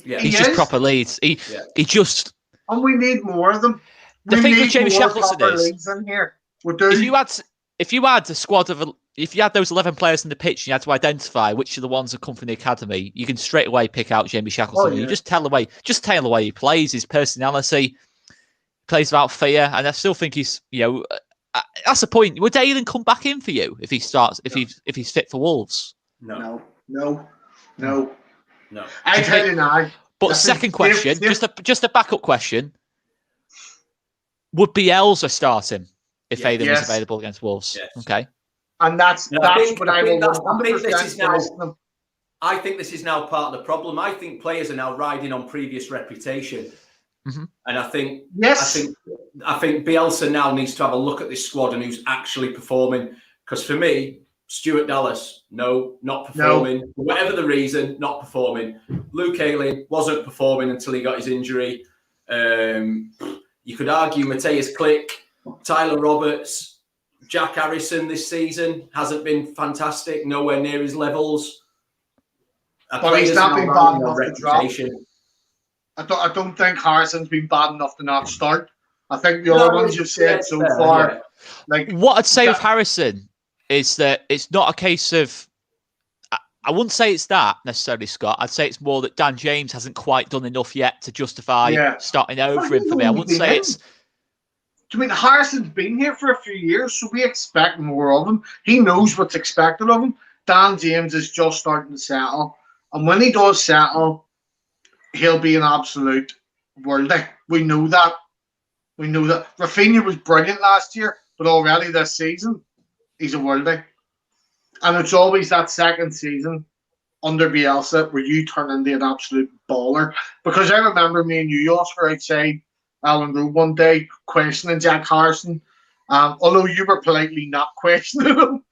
Yeah. He's just proper Leeds. He just... And we need more of them. The thing with Jamie Shackleton is... In here. If you had a squad of... If you had those 11 players in the pitch and you had to identify which of the ones that come from the academy, you can straight away pick out Jamie Shackleton. You just tell the way he plays, his personality, plays without fear, and I still think he's, that's the point. Would Ayling come back in for you if he starts, if he's fit for Wolves? No. I tell you now. But second question, just a backup question: would Bielsa start him if Ayling was available against Wolves? Yes. Okay. And that's what I will 100%. I think this is now part of the problem. I think players are now riding on previous reputation, and I think Bielsa now needs to have a look at this squad and who's actually performing. Because for me, Stuart Dallas, no, not performing. For whatever the reason, not performing. Luke Ayling wasn't performing until he got his injury. You could argue Matthias Glick, Tyler Roberts. Jack Harrison this season hasn't been fantastic, nowhere near his levels. But he's not been bad enough to drop. I don't think Harrison's been bad enough to not start. I think the other ones you've said so far. Like what I'd say with Harrison is that it's not a case of... I wouldn't say it's that necessarily, Scott. I'd say it's more that Dan James hasn't quite done enough yet to justify starting over him for me. I wouldn't say it's... I mean, Harrison's been here for a few years, so we expect more of him. He knows what's expected of him. Dan James is just starting to settle. And when he does settle, he'll be an absolute worldie. We know that. Rafinha was brilliant last year, but already this season, he's a worldie. And it's always that second season under Bielsa where you turn into an absolute baller. Because I remember me and you, Oscar, outside Alan Road one day questioning Jack Harrison, although you were politely not questioning him.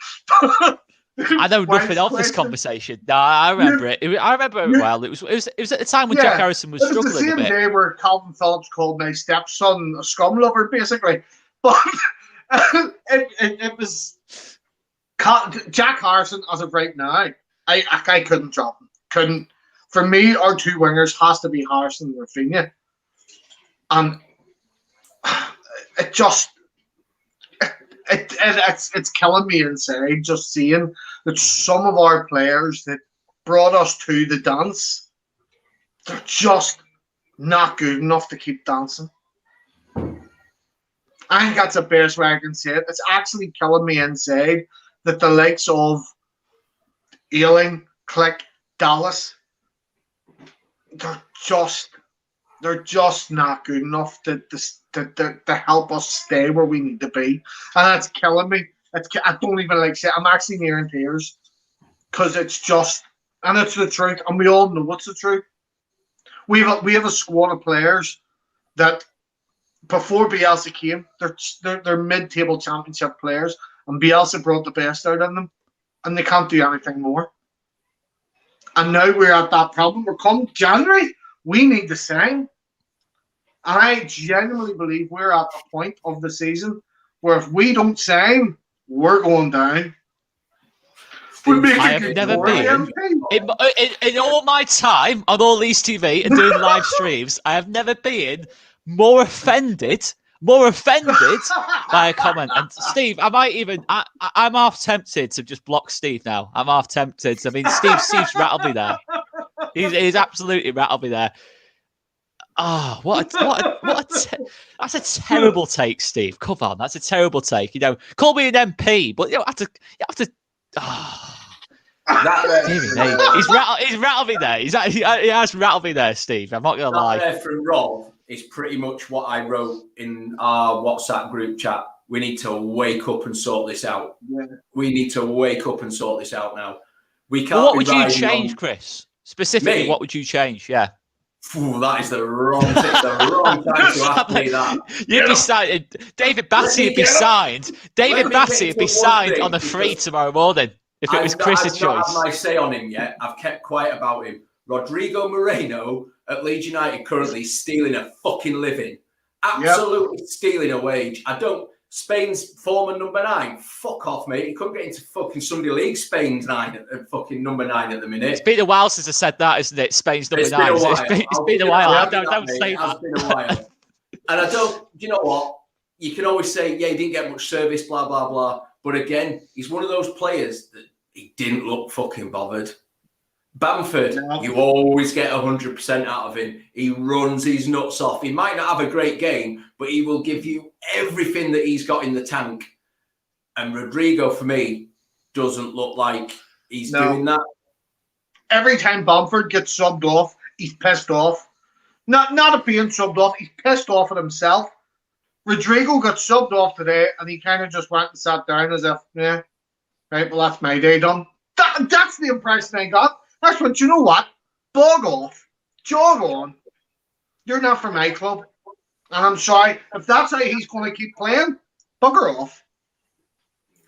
I know nothing of this conversation. No, I remember it. I remember it well. It was at the time when Jack Harrison was struggling a bit. It was the same day where Calvin Phillips called my stepson a scum lover, basically. But it was Jack Harrison as of right now. I couldn't drop him. Couldn't. For me, our two wingers has to be Harrison and Rafinha. And it's killing me inside just seeing that some of our players that brought us to the dance, they're just not good enough to keep dancing. I think that's the best way I can say it. It's actually killing me inside that the likes of Ayling, Glick, Dallas, they're just not good enough to help us stay where we need to be. And that's killing me. I don't even like say I'm actually near in tears because it's just, and it's the truth, and we all know it's the truth. We have a squad of players that before Bielsa came, they're mid-table championship players, and Bielsa brought the best out of them. and they can't do anything more. And now we're at that problem. We're come January, we need to sign. And I genuinely believe we're at the point of the season where if we don't sign, we're going down. I have never been, in all my time on all Leeds TV and doing live streams, I have never been more offended by a comment. And Steve, I'm half tempted to just block Steve now. I'm half tempted. I mean, Steve's rattled me there. He's absolutely rattled me there. Oh, that's a terrible take, Steve. Come on, that's a terrible take. You know, call me an MP, but you have to. He's rattled me there. He has rattled me there, Steve. I'm not gonna lie. There from Rob is pretty much what I wrote in our WhatsApp group chat. We need to wake up and sort this out. Yeah. We need to wake up and sort this out now. We can't. Well, what would you change, Chris? Specifically, Me? What would you change? Yeah. Ooh, that is the wrong thing. The wrong time to ask me that. You'd be signed. David Batty would be signed. David Batty would be signed on the free tomorrow morning if it was Chris's choice. I've not had my say on him yet. I've kept quiet about him. Rodrigo Moreno at Leeds United currently stealing a fucking living. Absolutely stealing a wage. Spain's former number 9. Fuck off, mate. He couldn't get into fucking Sunday League. Spain's fucking number 9 at the minute. It's been a while since I said that, isn't it? Spain's number 9. It's been a while. Don't say that. It's been a while. And you know what? You can always say, yeah, he didn't get much service, blah, blah, blah. But again, he's one of those players that he didn't look fucking bothered. Bamford, you always get 100% out of him. He runs his nuts off. He might not have a great game, but he will give you everything that he's got in the tank. And Rodrigo, for me, doesn't look like he's doing that. Every time Bamford gets subbed off, he's pissed off. Not at being subbed off, he's pissed off at himself. Rodrigo got subbed off today, and he kind of just went and sat down as if, yeah, right, well, that's my day done. That's the impression I got. That's what, you know what? Bog off. Jog on. You're not for my club. And I'm sorry. If that's how he's going to keep playing, bugger off.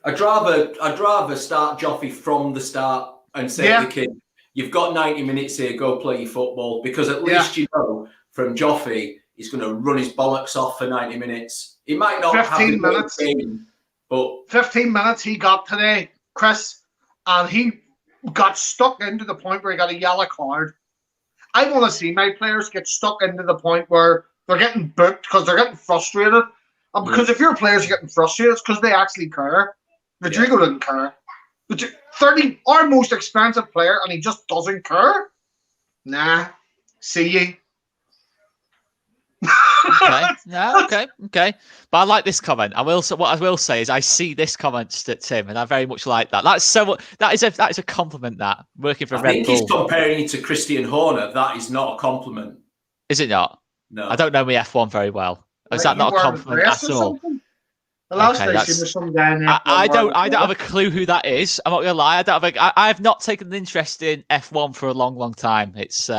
I'd rather start Joffrey from the start and say to the kid, you've got 90 minutes here, go play your football. Because at least you know from Joffrey, he's going to run his bollocks off for 90 minutes. He might not 15 have minutes. Game, but 15 minutes he got today, Chris, and he got stuck into the point where he got a yellow card. I want to see my players get stuck into the point where they're getting booked because they're getting frustrated. And because if your players are getting frustrated, it's because they actually care. Rodrigo didn't care. 30, our most expensive player, and he just doesn't care? Nah. See ye. Okay. But I like this comment. What I will say is I see this comment, Tim, and I very much like that. That is a compliment. That working for Red Bull. I think he's comparing you to Christian Horner. That is not a compliment. Is it not? No. I don't know my F1 very well. Is that not a compliment at all? The last time was some guy in I don't have a clue who that is. I'm not gonna lie. I have not taken an interest in F1 for a long time. It's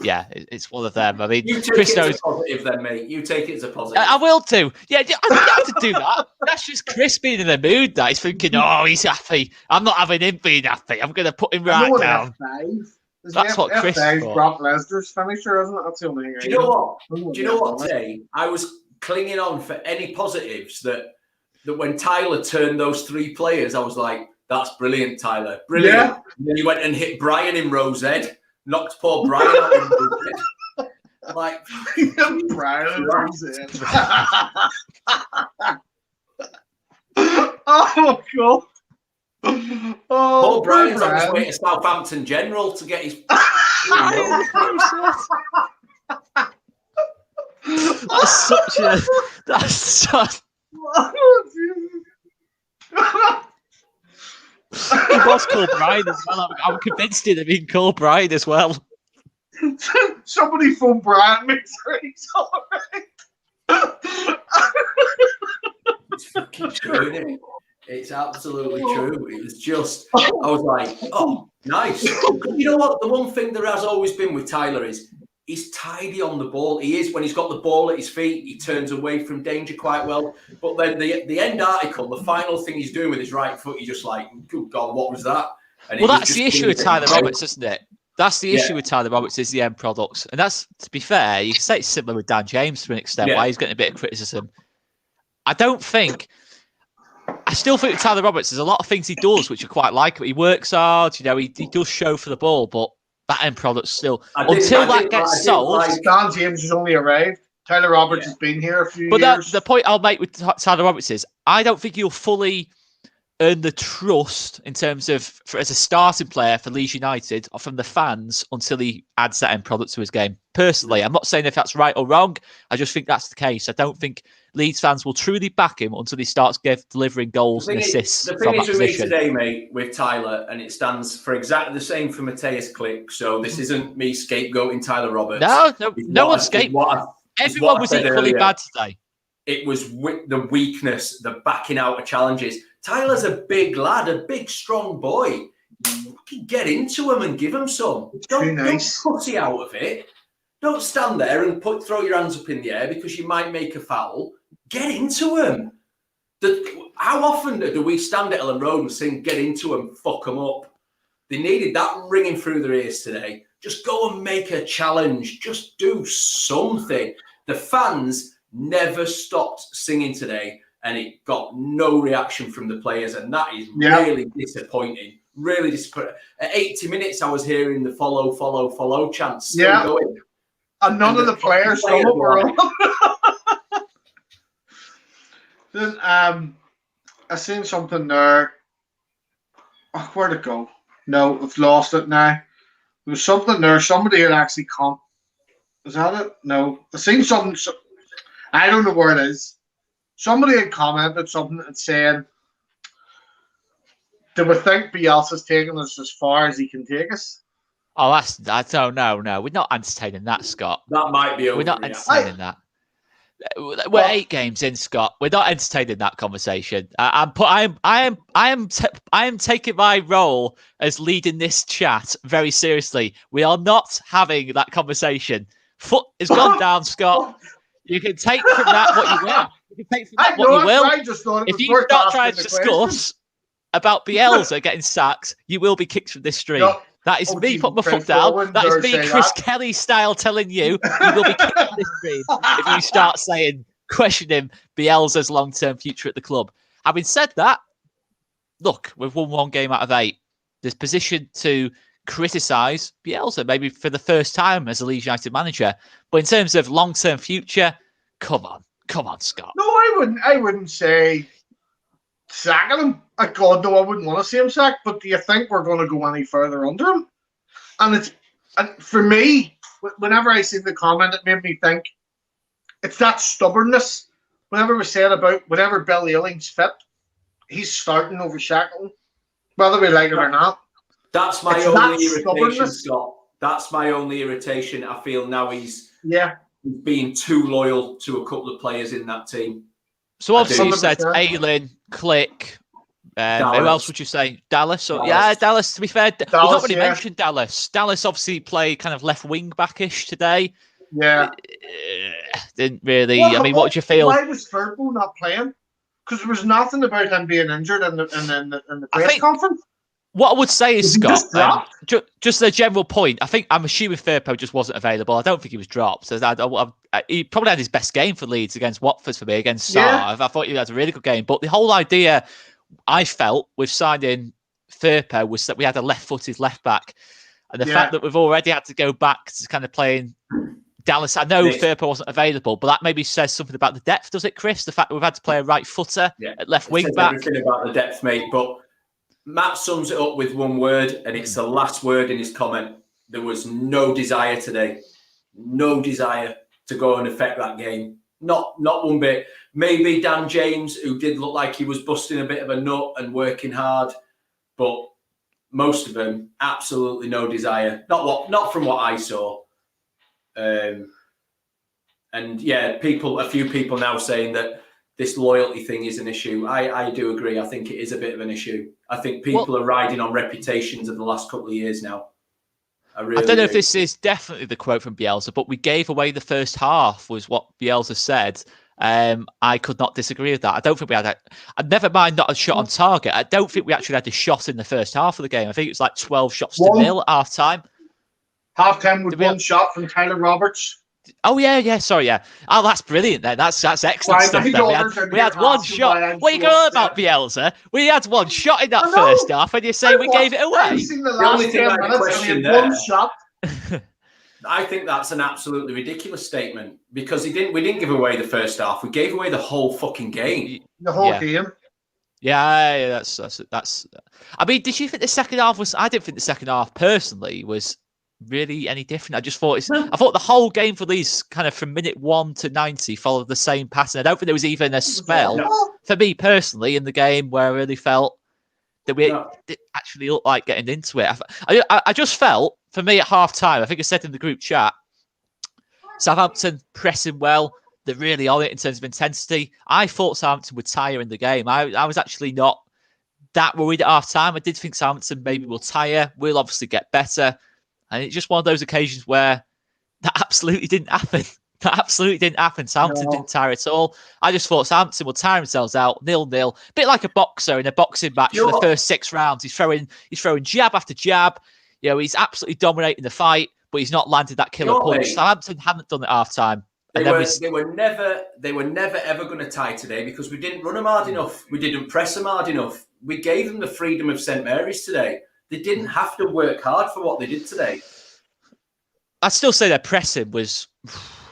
it's one of them. I mean, you take Chris it knows. as a positive, then, mate. You take it as a positive. I will do. Yeah, I don't have to do that. That's just Chris being in the mood. That he's thinking, oh, he's happy. I'm not having him being happy. I'm going to put him right down. That's what Chris thought. Brock Lesnar's finisher, isn't it? That's the only thing. Do you know what? Today I was clinging on for any positives that when Tyler turned those 3 players, I was like, "That's brilliant, Tyler, brilliant." Yeah. And then he went and hit Brian in Rosehead. Knocked poor Brian out. Like, Brian. Oh, God. Paul Brian's on his way to Southampton General to get his. That's such. He was called Brian as well. I'm convinced he'd have been called Brian as well. Somebody phone Brian, make sure he's all right. It's fucking true, isn't it? It's absolutely true. It was just, I was like, oh, nice. You know what? The one thing there has always been with Tyler is he's tidy on the ball. He is. When he's got the ball at his feet, he turns away from danger quite well. But then the end article, the final thing he's doing with his right foot, he's just like, good God, what was that? And well, that's the issue with Tyler Roberts, isn't it? That's the issue with Tyler Roberts, is the end products. And that's, to be fair, you can say it's similar with Dan James to an extent, why he's getting a bit of criticism. I still think with Tyler Roberts, there's a lot of things he does which are quite likable. He works hard, you know, he does show for the ball, but that end product's still, until that gets sold. Dan James has only arrived. Tyler Roberts has been here a few years. But the point I'll make with Tyler Roberts is, I don't think he'll fully earn the trust in terms of as a starting player for Leeds United or from the fans until he adds that end product to his game. Personally, I'm not saying if that's right or wrong. I just think that's the case. I don't think Leeds fans will truly back him until he starts delivering goals and assists. The thing is with me today, mate, with Tyler, and it stands for exactly the same for 𝐃𝐎𝐶𝐃. So this isn't me scapegoating Tyler Roberts. No one's scapegoating. Everyone was equally bad today. It was the weakness, the backing out of challenges. Tyler's a big lad, a big, strong boy. You can get into him and give him some. Don't pussy out of it. Don't stand there and throw your hands up in the air because you might make a foul. Get into him. How often do we stand at Ellen Road and sing, get into him, fuck them up? They needed that ringing through their ears today. Just go and make a challenge. Just do something. The fans never stopped singing today, and it got no reaction from the players, and that is really disappointing. Really disappointing. At 80 minutes, I was hearing the follow, follow, follow chants still going. And none of the players come up were on. Then I seen something there. Oh, where'd it go? No, I've lost it now. There was something there. Somebody had actually come. Is that it? No. I seen something. I don't know where it is. Somebody had commented something and saying, do we think Bielsa's taking us as far as he can take us? Oh, no. We're not entertaining that, Scott. That might be over. We're not entertaining that. We're 8 games in, Scott. We're not entertaining that conversation. I am taking my role as leading this chat very seriously. We are not having that conversation. Foot has gone down, Scott. You can take from that what you will. You can take from that what you will. If you start trying to discuss about Bielsa getting sacked, you will be kicked from this stream. No. That is me putting my foot down. That is me, Chris Kelly style, telling you will be kicked from this stream if you start questioning Bielsa's long-term future at the club. Having said that, look, we've won 1 game out of 8. There's position to criticise Bielsa, maybe for the first time as a Leeds United manager. But in terms of long-term future, come on, Scott. No, I wouldn't say sacking him. God, no, I wouldn't want to see him sacked. But do you think we're going to go any further under him? And for me, whenever I see the comment, it made me think it's that stubbornness. Whenever we said about whenever Bill Ealing's fit, he's starting over Shackleton, whether we like it or not. That's my only irritation, Scott. That's my only irritation. I feel now he's being too loyal to a couple of players in that team. So obviously you said Ayling, Click. Who else would you say? Dallas? Dallas. To be fair, we've not really mentioned Dallas. Dallas obviously played kind of left wing backish today. Yeah. Didn't really. What would you feel? Why was Firpo not playing? Because there was nothing about him being injured in the press conference. What I would say is, Scott, just a general point. I'm assuming Firpo just wasn't available. I don't think he was dropped. So he probably had his best game for Leeds against Watford for me, against Sarr. Yeah. I thought he had a really good game. But the whole idea, I felt, with signing Firpo was that we had a left-footed left-back. And the fact that we've already had to go back to kind of playing Dallas. I know Firpo wasn't available, but that maybe says something about the depth, does it, Chris? The fact that we've had to play a right-footer at left wing-back. Everything about the depth, mate, but Matt sums it up with one word, and it's the last word in his comment. There was no desire today. No desire to go and affect that game. Not one bit. Maybe Dan James, who did look like he was busting a bit of a nut and working hard, but most of them, absolutely no desire. Not from what I saw. A few people now saying that this loyalty thing is an issue. I do agree. I think it is a bit of an issue. I think people are riding on reputations of the last couple of years now. I don't know if this is definitely the quote from Bielsa, but we gave away the first half, was what Bielsa said. I could not disagree with that. I don't think we had never mind not a shot on target. I don't think we actually had a shot in the first half of the game. I think it was like 12 shots to nil at half time. Half time with one shot from Tyler Roberts. Oh yeah, sorry, yeah. Oh, that's brilliant then. That's excellent stuff. Then. We had one shot. What are you going on about, Bielsa? We had one shot in that first half, and you say we gave it away. The only thing I question there. One shot. I think that's an absolutely ridiculous statement because we didn't give away the first half. We gave away the whole fucking game. The whole game. Yeah, that's. I mean, did you think the second half was? I didn't think the second half personally was really any different. I just thought I thought the whole game for Leeds, kind of from minute 1 to 90, followed the same pattern. I don't think there was even a spell for me personally in the game where I really felt that we didn't actually look like getting into it. I just felt, for me at half time, I think I said in the group chat, Southampton pressing well. They're really on it in terms of intensity. I thought Southampton would tire in the game. I was actually not that worried at half time. I did think Southampton maybe will tire. We'll obviously get better. And it's just one of those occasions where that absolutely didn't happen. That absolutely didn't happen. Southampton didn't tire at all. I just thought Southampton would tire themselves out, 0-0. A bit like a boxer in a boxing match for the first 6 rounds. He's throwing jab after jab. You know, he's absolutely dominating the fight, but he's not landed that killer punch. Southampton haven't done it at half time. They were never ever going to tie today because we didn't run them hard enough. We didn't press them hard enough. We gave them the freedom of St Mary's today. They didn't have to work hard for what they did today. I'd still say their pressing was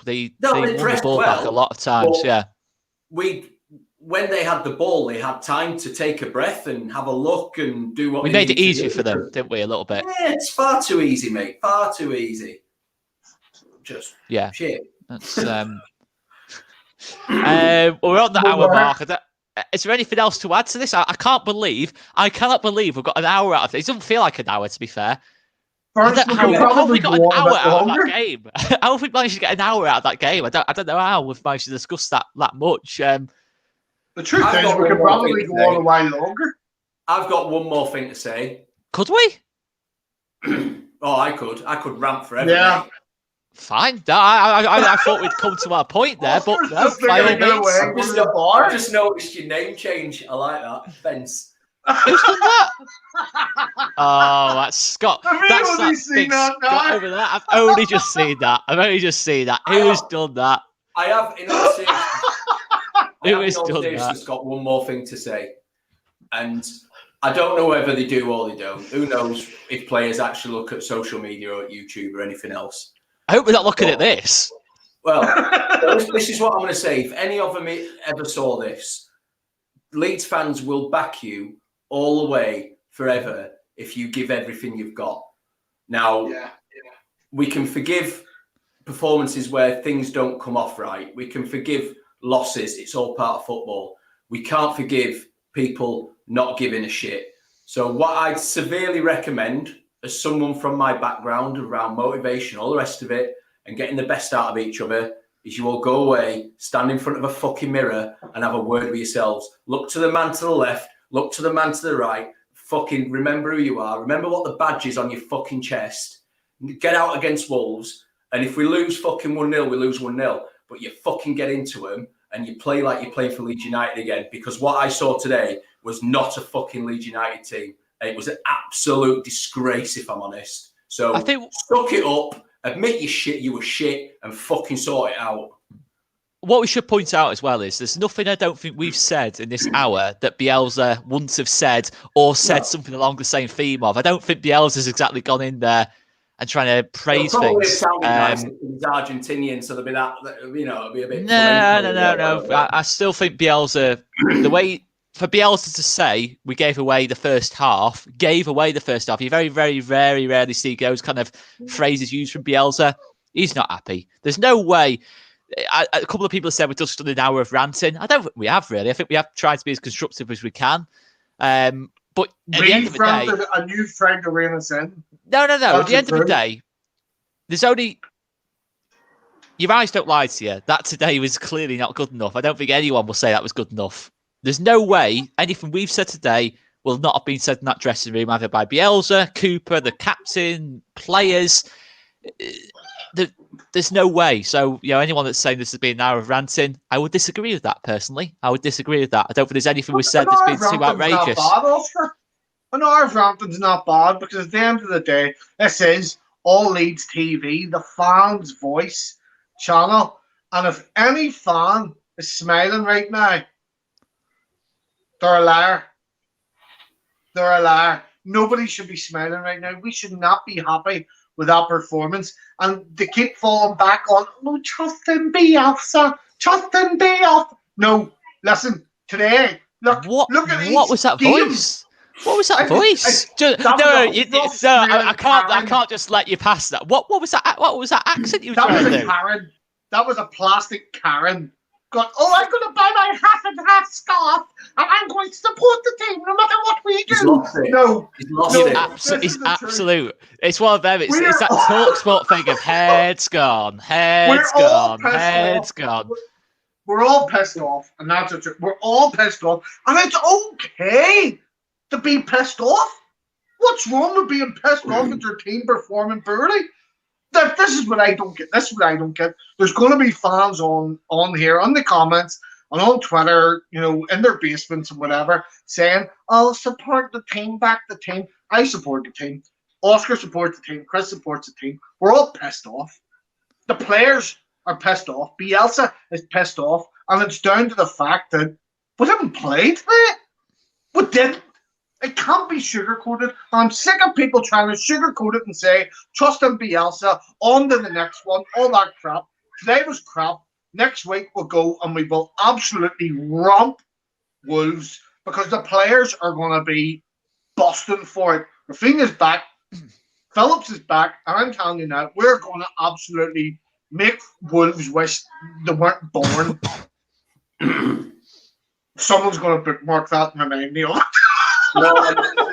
they won the ball back a lot of times. Yeah, when they had the ball, they had time to take a breath and have a look and do what we made it easier for them, didn't we? A little bit. Yeah, it's far too easy, mate. Far too easy. Just shit. That's well, we're on the hour mark. Is there anything else to add to this? I cannot believe we've got an hour out of it. It doesn't feel like an hour, to be fair. How have we got an hour out of that game? How have we managed to get an hour out of that game? I don't know how we've managed to discuss that much. The truth is, we could probably go on a while longer. I've got one more thing to say. Could we? I could rant forever. Yeah. Mate. Fine. I thought we'd come to our point there, but no, by all means. I just noticed your name change. I like that. Fence. Who's done that? Oh, that's Scott. I've only seen that now. Over there. I've only just seen that. Who's done that? I have, in all seriousness, Who has done that? Got one more thing to say. And I don't know whether they do or they don't. Who knows if players actually look at social media or at YouTube or anything else. I hope we're not looking at this. Well, this is what I'm going to say. If any of them ever saw this, Leeds fans will back you all the way forever if you give everything you've got. Now, we can forgive performances where things don't come off right. We can forgive losses. It's all part of football. We can't forgive people not giving a shit. So what I'd severely recommend, as someone from my background around motivation, all the rest of it, and getting the best out of each other, is you all go away, stand in front of a fucking mirror and have a word with yourselves. Look to the man to the left, look to the man to the right, fucking remember who you are, remember what the badge is on your fucking chest, get out against Wolves, and if we lose fucking 1-0, we lose 1-0, but you fucking get into them and you play like you're playing for Leeds United again, because what I saw today was not a fucking Leeds United team. It was an absolute disgrace, if I'm honest. So I think suck it up, admit you were shit, and fucking sort it out. What we should point out as well is there's nothing I don't think we've said in this hour that Bielsa wouldn't have said or said something along the same theme of. I don't think Bielsa's exactly gone in there and trying to praise things. Nice if he's Argentinian, so there'll be that, it'll be a bit. No. I still think Bielsa, the way for Bielsa to say we gave away the first half, you very, very, very rarely see those kind of phrases used from Bielsa. He's not happy. There's no way. A couple of people have said we've just done an hour of ranting. I don't think we have really. I think we have tried to be as constructive as we can. But at the end of the day, a new Frank Arena in. No. At the end of the day, there's only your eyes don't lie to you. That today was clearly not good enough. I don't think anyone will say that was good enough. There's no way anything we've said today will not have been said in that dressing room, either by Bielsa, Cooper, the captain, players. There's no way. So, anyone that's saying this has been an hour of ranting, I would disagree with that personally. I would disagree with that. I don't think there's anything we said that's been too outrageous. Not bad, Oscar. An hour of ranting's not bad, because at the end of the day, this is All Leeds TV, the fans' voice channel. And if any fan is smiling right now, they're a liar. They're a liar. Nobody should be smiling right now. We should not be happy with that performance. And they keep falling back on, trust in Bielsa. Trust in Bielsa. No, listen, today, look at what was that voice? What was that voice? I can't just let you pass that. What was that? What was that accent you were trying to do? Karen. That was a plastic Karen. I'm going to buy my half and half scarf, and I'm going to support the team no matter what we do. It's absolute. It's one of them. It's that TalkSport thing of heads gone. We're all pissed off, and that's the truth. We're all pissed off, and it's okay to be pissed off. What's wrong with being pissed off at your team performing poorly? This is what I don't get. There's going to be fans on here, on the comments, and on Twitter, in their basements and whatever, saying, support the team, back the team. I support the team. Oscar supports the team. Chris supports the team. We're all pissed off. The players are pissed off. Bielsa is pissed off. And it's down to the fact that we didn't play today. We didn't. It can't be sugar-coated. I'm sick of people trying to sugar-coat it and say, trust in Bielsa, on to the next one, all that crap. Today was crap. Next week we'll go and we will absolutely romp Wolves, because the players are going to be busting for it. Rafinha's back. Phillips is back. And I'm telling you now, we're going to absolutely make Wolves wish they weren't born. Someone's going to bookmark that and remind me of it. No,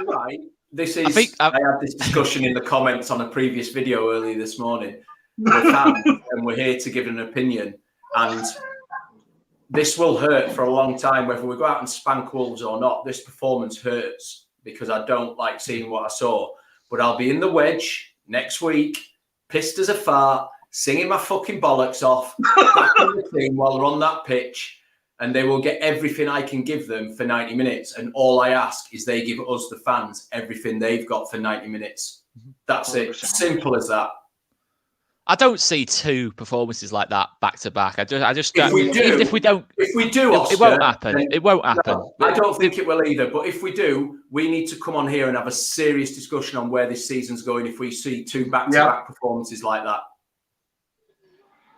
right. I had this discussion in the comments on a previous video earlier this morning. We're fans and we're here to give an opinion. And this will hurt for a long time, whether we go out and spank Wolves or not. This performance hurts because I don't like seeing what I saw. But I'll be in the wedge next week, pissed as a fart, singing my fucking bollocks off, back in the team while they're on that pitch. And they will get everything I can give them for 90 minutes. And all I ask is they give us, the fans, everything they've got for 90 minutes. That's 100%. It. Simple as that. I don't see two performances like that back to back. I just don't. If we do, Oscar, it won't happen. It won't happen. No, I don't think it will either. But if we do, we need to come on here and have a serious discussion on where this season's going if we see two back-to-back performances like that.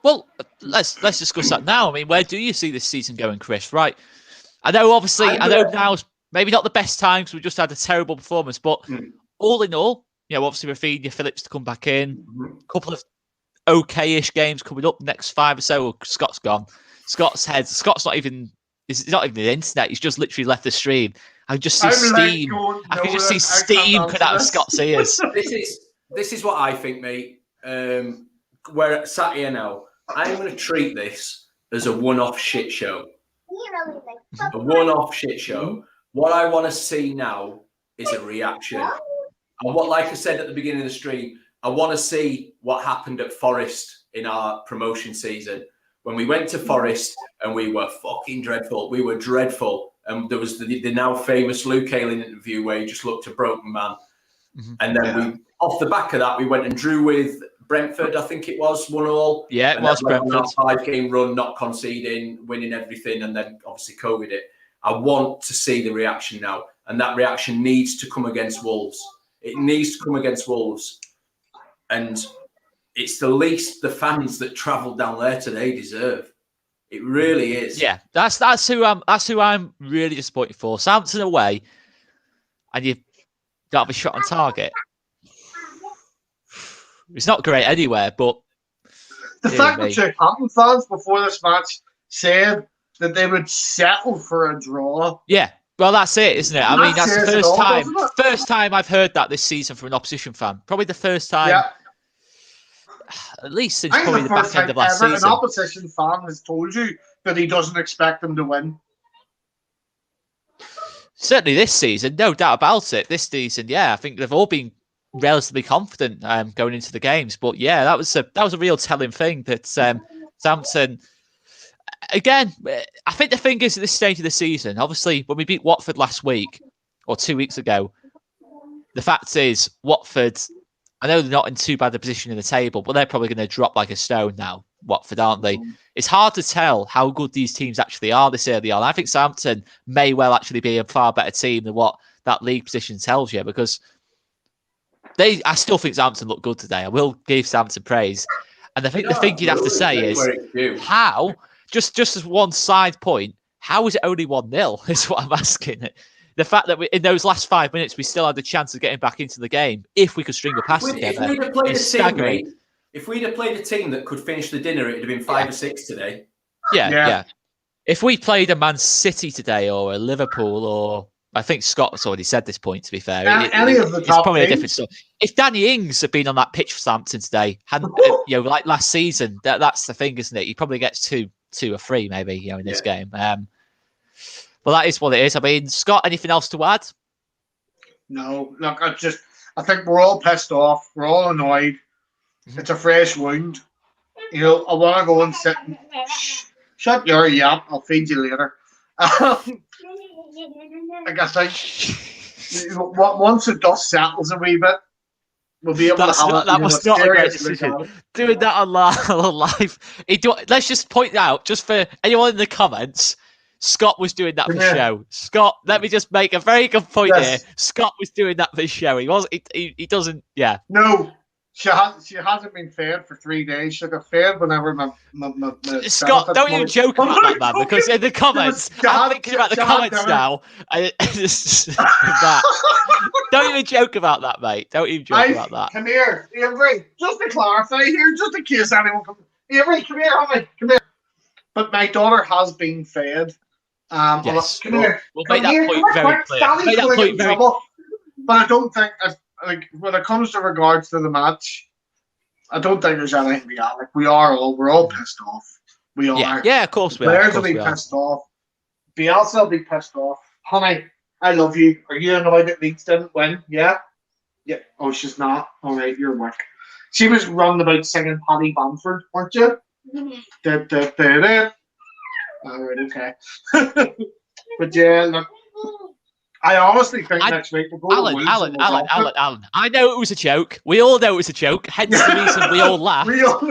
Well, let's discuss that now. I mean, where do you see this season going, Chris? Right. I know, obviously, I know now's maybe not the best time because we just had a terrible performance, but all in all, obviously Rafinha, Phillips to come back in, a couple of okay-ish games coming up next 5 or so. Well, Scott's gone. Scott's not even the internet. He's just literally left the stream. I can just see steam. I can just see steam coming out of Scott's ears. This is what I think, mate. We're sat here now. I'm going to treat this as a one-off shit show. A one-off shit show. What I want to see now is a reaction. And like I said at the beginning of the stream, I want to see what happened at Forest in our promotion season. When we went to Forest and we were fucking dreadful. We were dreadful. And there was the now famous Luke Ayling interview where he just looked a broken man. And then off the back of that, we went and drew with Brentford, I think it was, 1-1. Yeah, it was Brentford. 5-game run, not conceding, winning everything, and then obviously COVID it. I want to see the reaction now, and that reaction needs to come against Wolves. It needs to come against Wolves, and it's the least the fans that travelled down there today deserve. It really is. Yeah, that's who I'm really disappointed for. Southampton away, and you don't have a shot on target. It's not great anywhere, but the fact that Southampton fans before this match said that they would settle for a draw. Yeah, well, that's it, isn't it? I mean, that's the first time I've heard that this season from an opposition fan. Probably the first time, at least since probably the back end of last season. An opposition fan has told you that he doesn't expect them to win. Certainly this season, no doubt about it. This season, yeah, I think they've all been relatively confident going into the games. But yeah, that was a real telling thing that Southampton. Again, I think the thing is at this stage of the season, obviously when we beat Watford last week or 2 weeks ago, the fact is Watford, I know they're not in too bad a position in the table, but they're probably going to drop like a stone now, Watford, aren't they? It's hard to tell how good these teams actually are this early on. I think Southampton may well actually be a far better team than what that league position tells you, because I still think Southampton look good today. I will give Southampton praise. And I think the thing you'd have to say is how, just as one side point, how is it only 1-0 is what I'm asking. The fact that in those last 5 minutes, we still had the chance of getting back into the game if we could string a pass together. If we'd have played a team that could finish the dinner, it'd have been 5 or 6 today. Yeah. If we played a Man City today or a Liverpool, or I think Scott's already said this point, to be fair. Any of the top it's probably teams. A different story. If Danny Ings had been on that pitch for Southampton today, like last season, that's the thing, isn't it? He probably gets two or three, maybe, in this game. Well, that is what it is. I mean, Scott, anything else to add? No, look, I think we're all pissed off. We're all annoyed. It's a fresh wound. I want to go and sit and shut your yap. I'll feed you later. Like I think, once the dust settles a wee bit, we'll be able to have that was not a great decision. Doing that on live. Let's just point out, just for anyone in the comments, Scott was doing that for show. Scott, let me just make a very good point here. Scott was doing that for show. He doesn't. Yeah. No, she hasn't been fed for 3 days. She got fed whenever my Scott, don't even joke about that, man. Because in the comments, I'm thinking about the comments now. Don't even joke about that, mate. Don't even joke about that. Come here, Avery. Just to clarify here, just in case anyone comes. Avery, come here, honey. Come here. But my daughter has been fed. Yes. Come here. We'll make that point very clear. Make that point very clear. But I don't think, when it comes to regards to the match, I don't think there's anything to be at. We're all pissed off. We are. Yeah, of course we are. Players will be pissed off. Bielsa will be pissed off. Honey, I love you. Are you annoyed that Leeds didn't win? Yeah? Yeah. Oh, she's not. All right, you're work. She was running about singing Paddy Bamford, weren't you? All right, okay. But yeah, look, I honestly think next week we're going to lose. Alan. I know it was a joke. We all know it was a joke. Hence the reason we all laugh.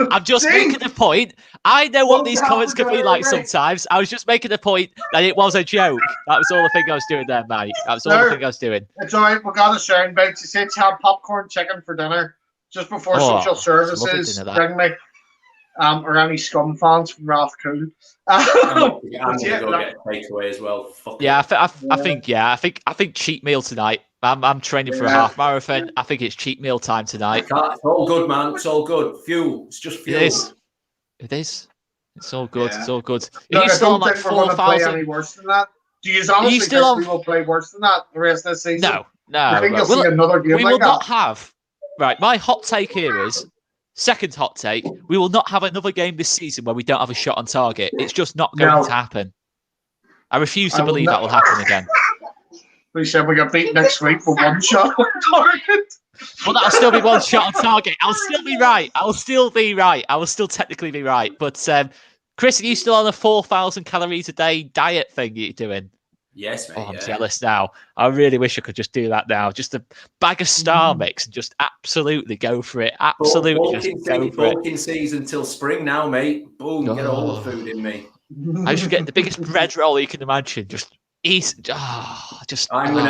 I'm just making a point. I know what these comments can be like sometimes. I was just making a point that it was a joke. That was all the thing I was doing there, mate. That was all the thing I was doing. It's all right. We got a sharing bait. She said she had popcorn chicken for dinner just before social services bring me. Or any scum fans from 𝐅𝐀𝐍𝐃𝐃. I'm going to go get a takeaway as well. I think cheat meal tonight. I'm training for a half marathon. I think it's cheat meal time tonight. It's all good, man. It's all good. Fuel. It's just fuel. It is. It's all good. Yeah. It's all good. Look, I don't think we're going to play any worse than that. Do you honestly think we will play worse than that the rest of the season? No. I think you'll see another game we will not have. Right, my hot take here is. Second hot take, we will not have another game this season where we don't have a shot on target. It's just not going to happen. I refuse to believe that will happen again. We said we got beat next week for one shot on target. Well, that'll still be one shot on target. I'll still be right. I will still technically be right. But Chris, are you still on a 4,000 calories a day diet thing you're doing? Yes, mate. Oh, I'm jealous now. I really wish I could just do that now. Just a bag of Star Mix and just absolutely go for it. Absolutely just go for it. Bulking season till spring now, mate. Boom, get all the food in me. I should get the biggest bread roll you can imagine. Just eat. I think I'm going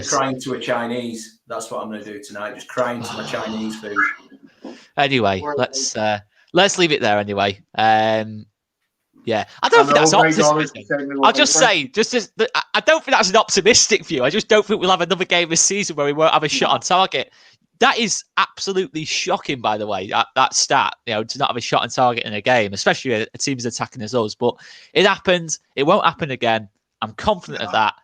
to cry into a Chinese. That's what I'm going to do tonight. Just cry into my Chinese food. Anyway, let's leave it there anyway. Yeah, I don't think that's optimistic. I'll just say, I don't think that's an optimistic view. I just don't think we'll have another game this season where we won't have a shot on target. That is absolutely shocking, by the way, that stat, to not have a shot on target in a game, especially a team is attacking as us. But it happened. It won't happen again. I'm confident of that.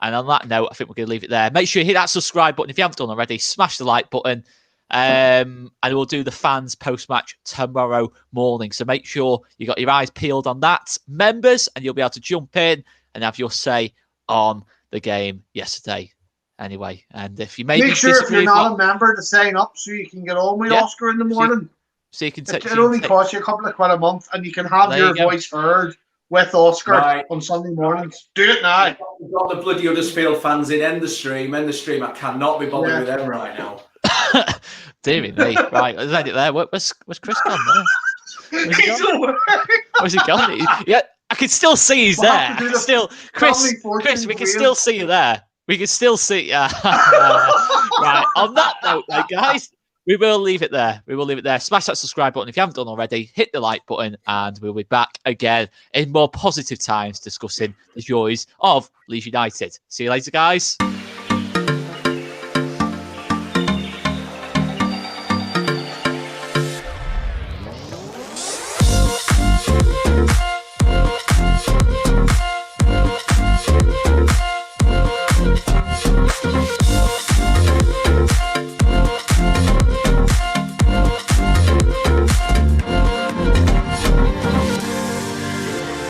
And on that note, I think we're going to leave it there. Make sure you hit that subscribe button if you haven't done already. Smash the like button. And we'll do the fans post-match tomorrow morning. So make sure you got your eyes peeled on that, members, and you'll be able to jump in and have your say on the game yesterday. Anyway, and if you make sure if you're not a member to sign up so you can get on with Oscar in the morning. So you can it only costs you a couple of quid a month, and you can have your voice heard with Oscar on Sunday mornings. Do it now. We've got the bloody Huddersfield fans in. End the stream. I cannot be bothered with them right now. Dear me, right? Is that it there? Where's Chris gone there? Where's he gone? Yeah, I can still see he's there. Chris, we can still see you there. We can still see. Right. On that note, guys, we will leave it there. Smash that subscribe button if you haven't done already. Hit the like button, and we'll be back again in more positive times discussing the joys of Leeds United. See you later, guys.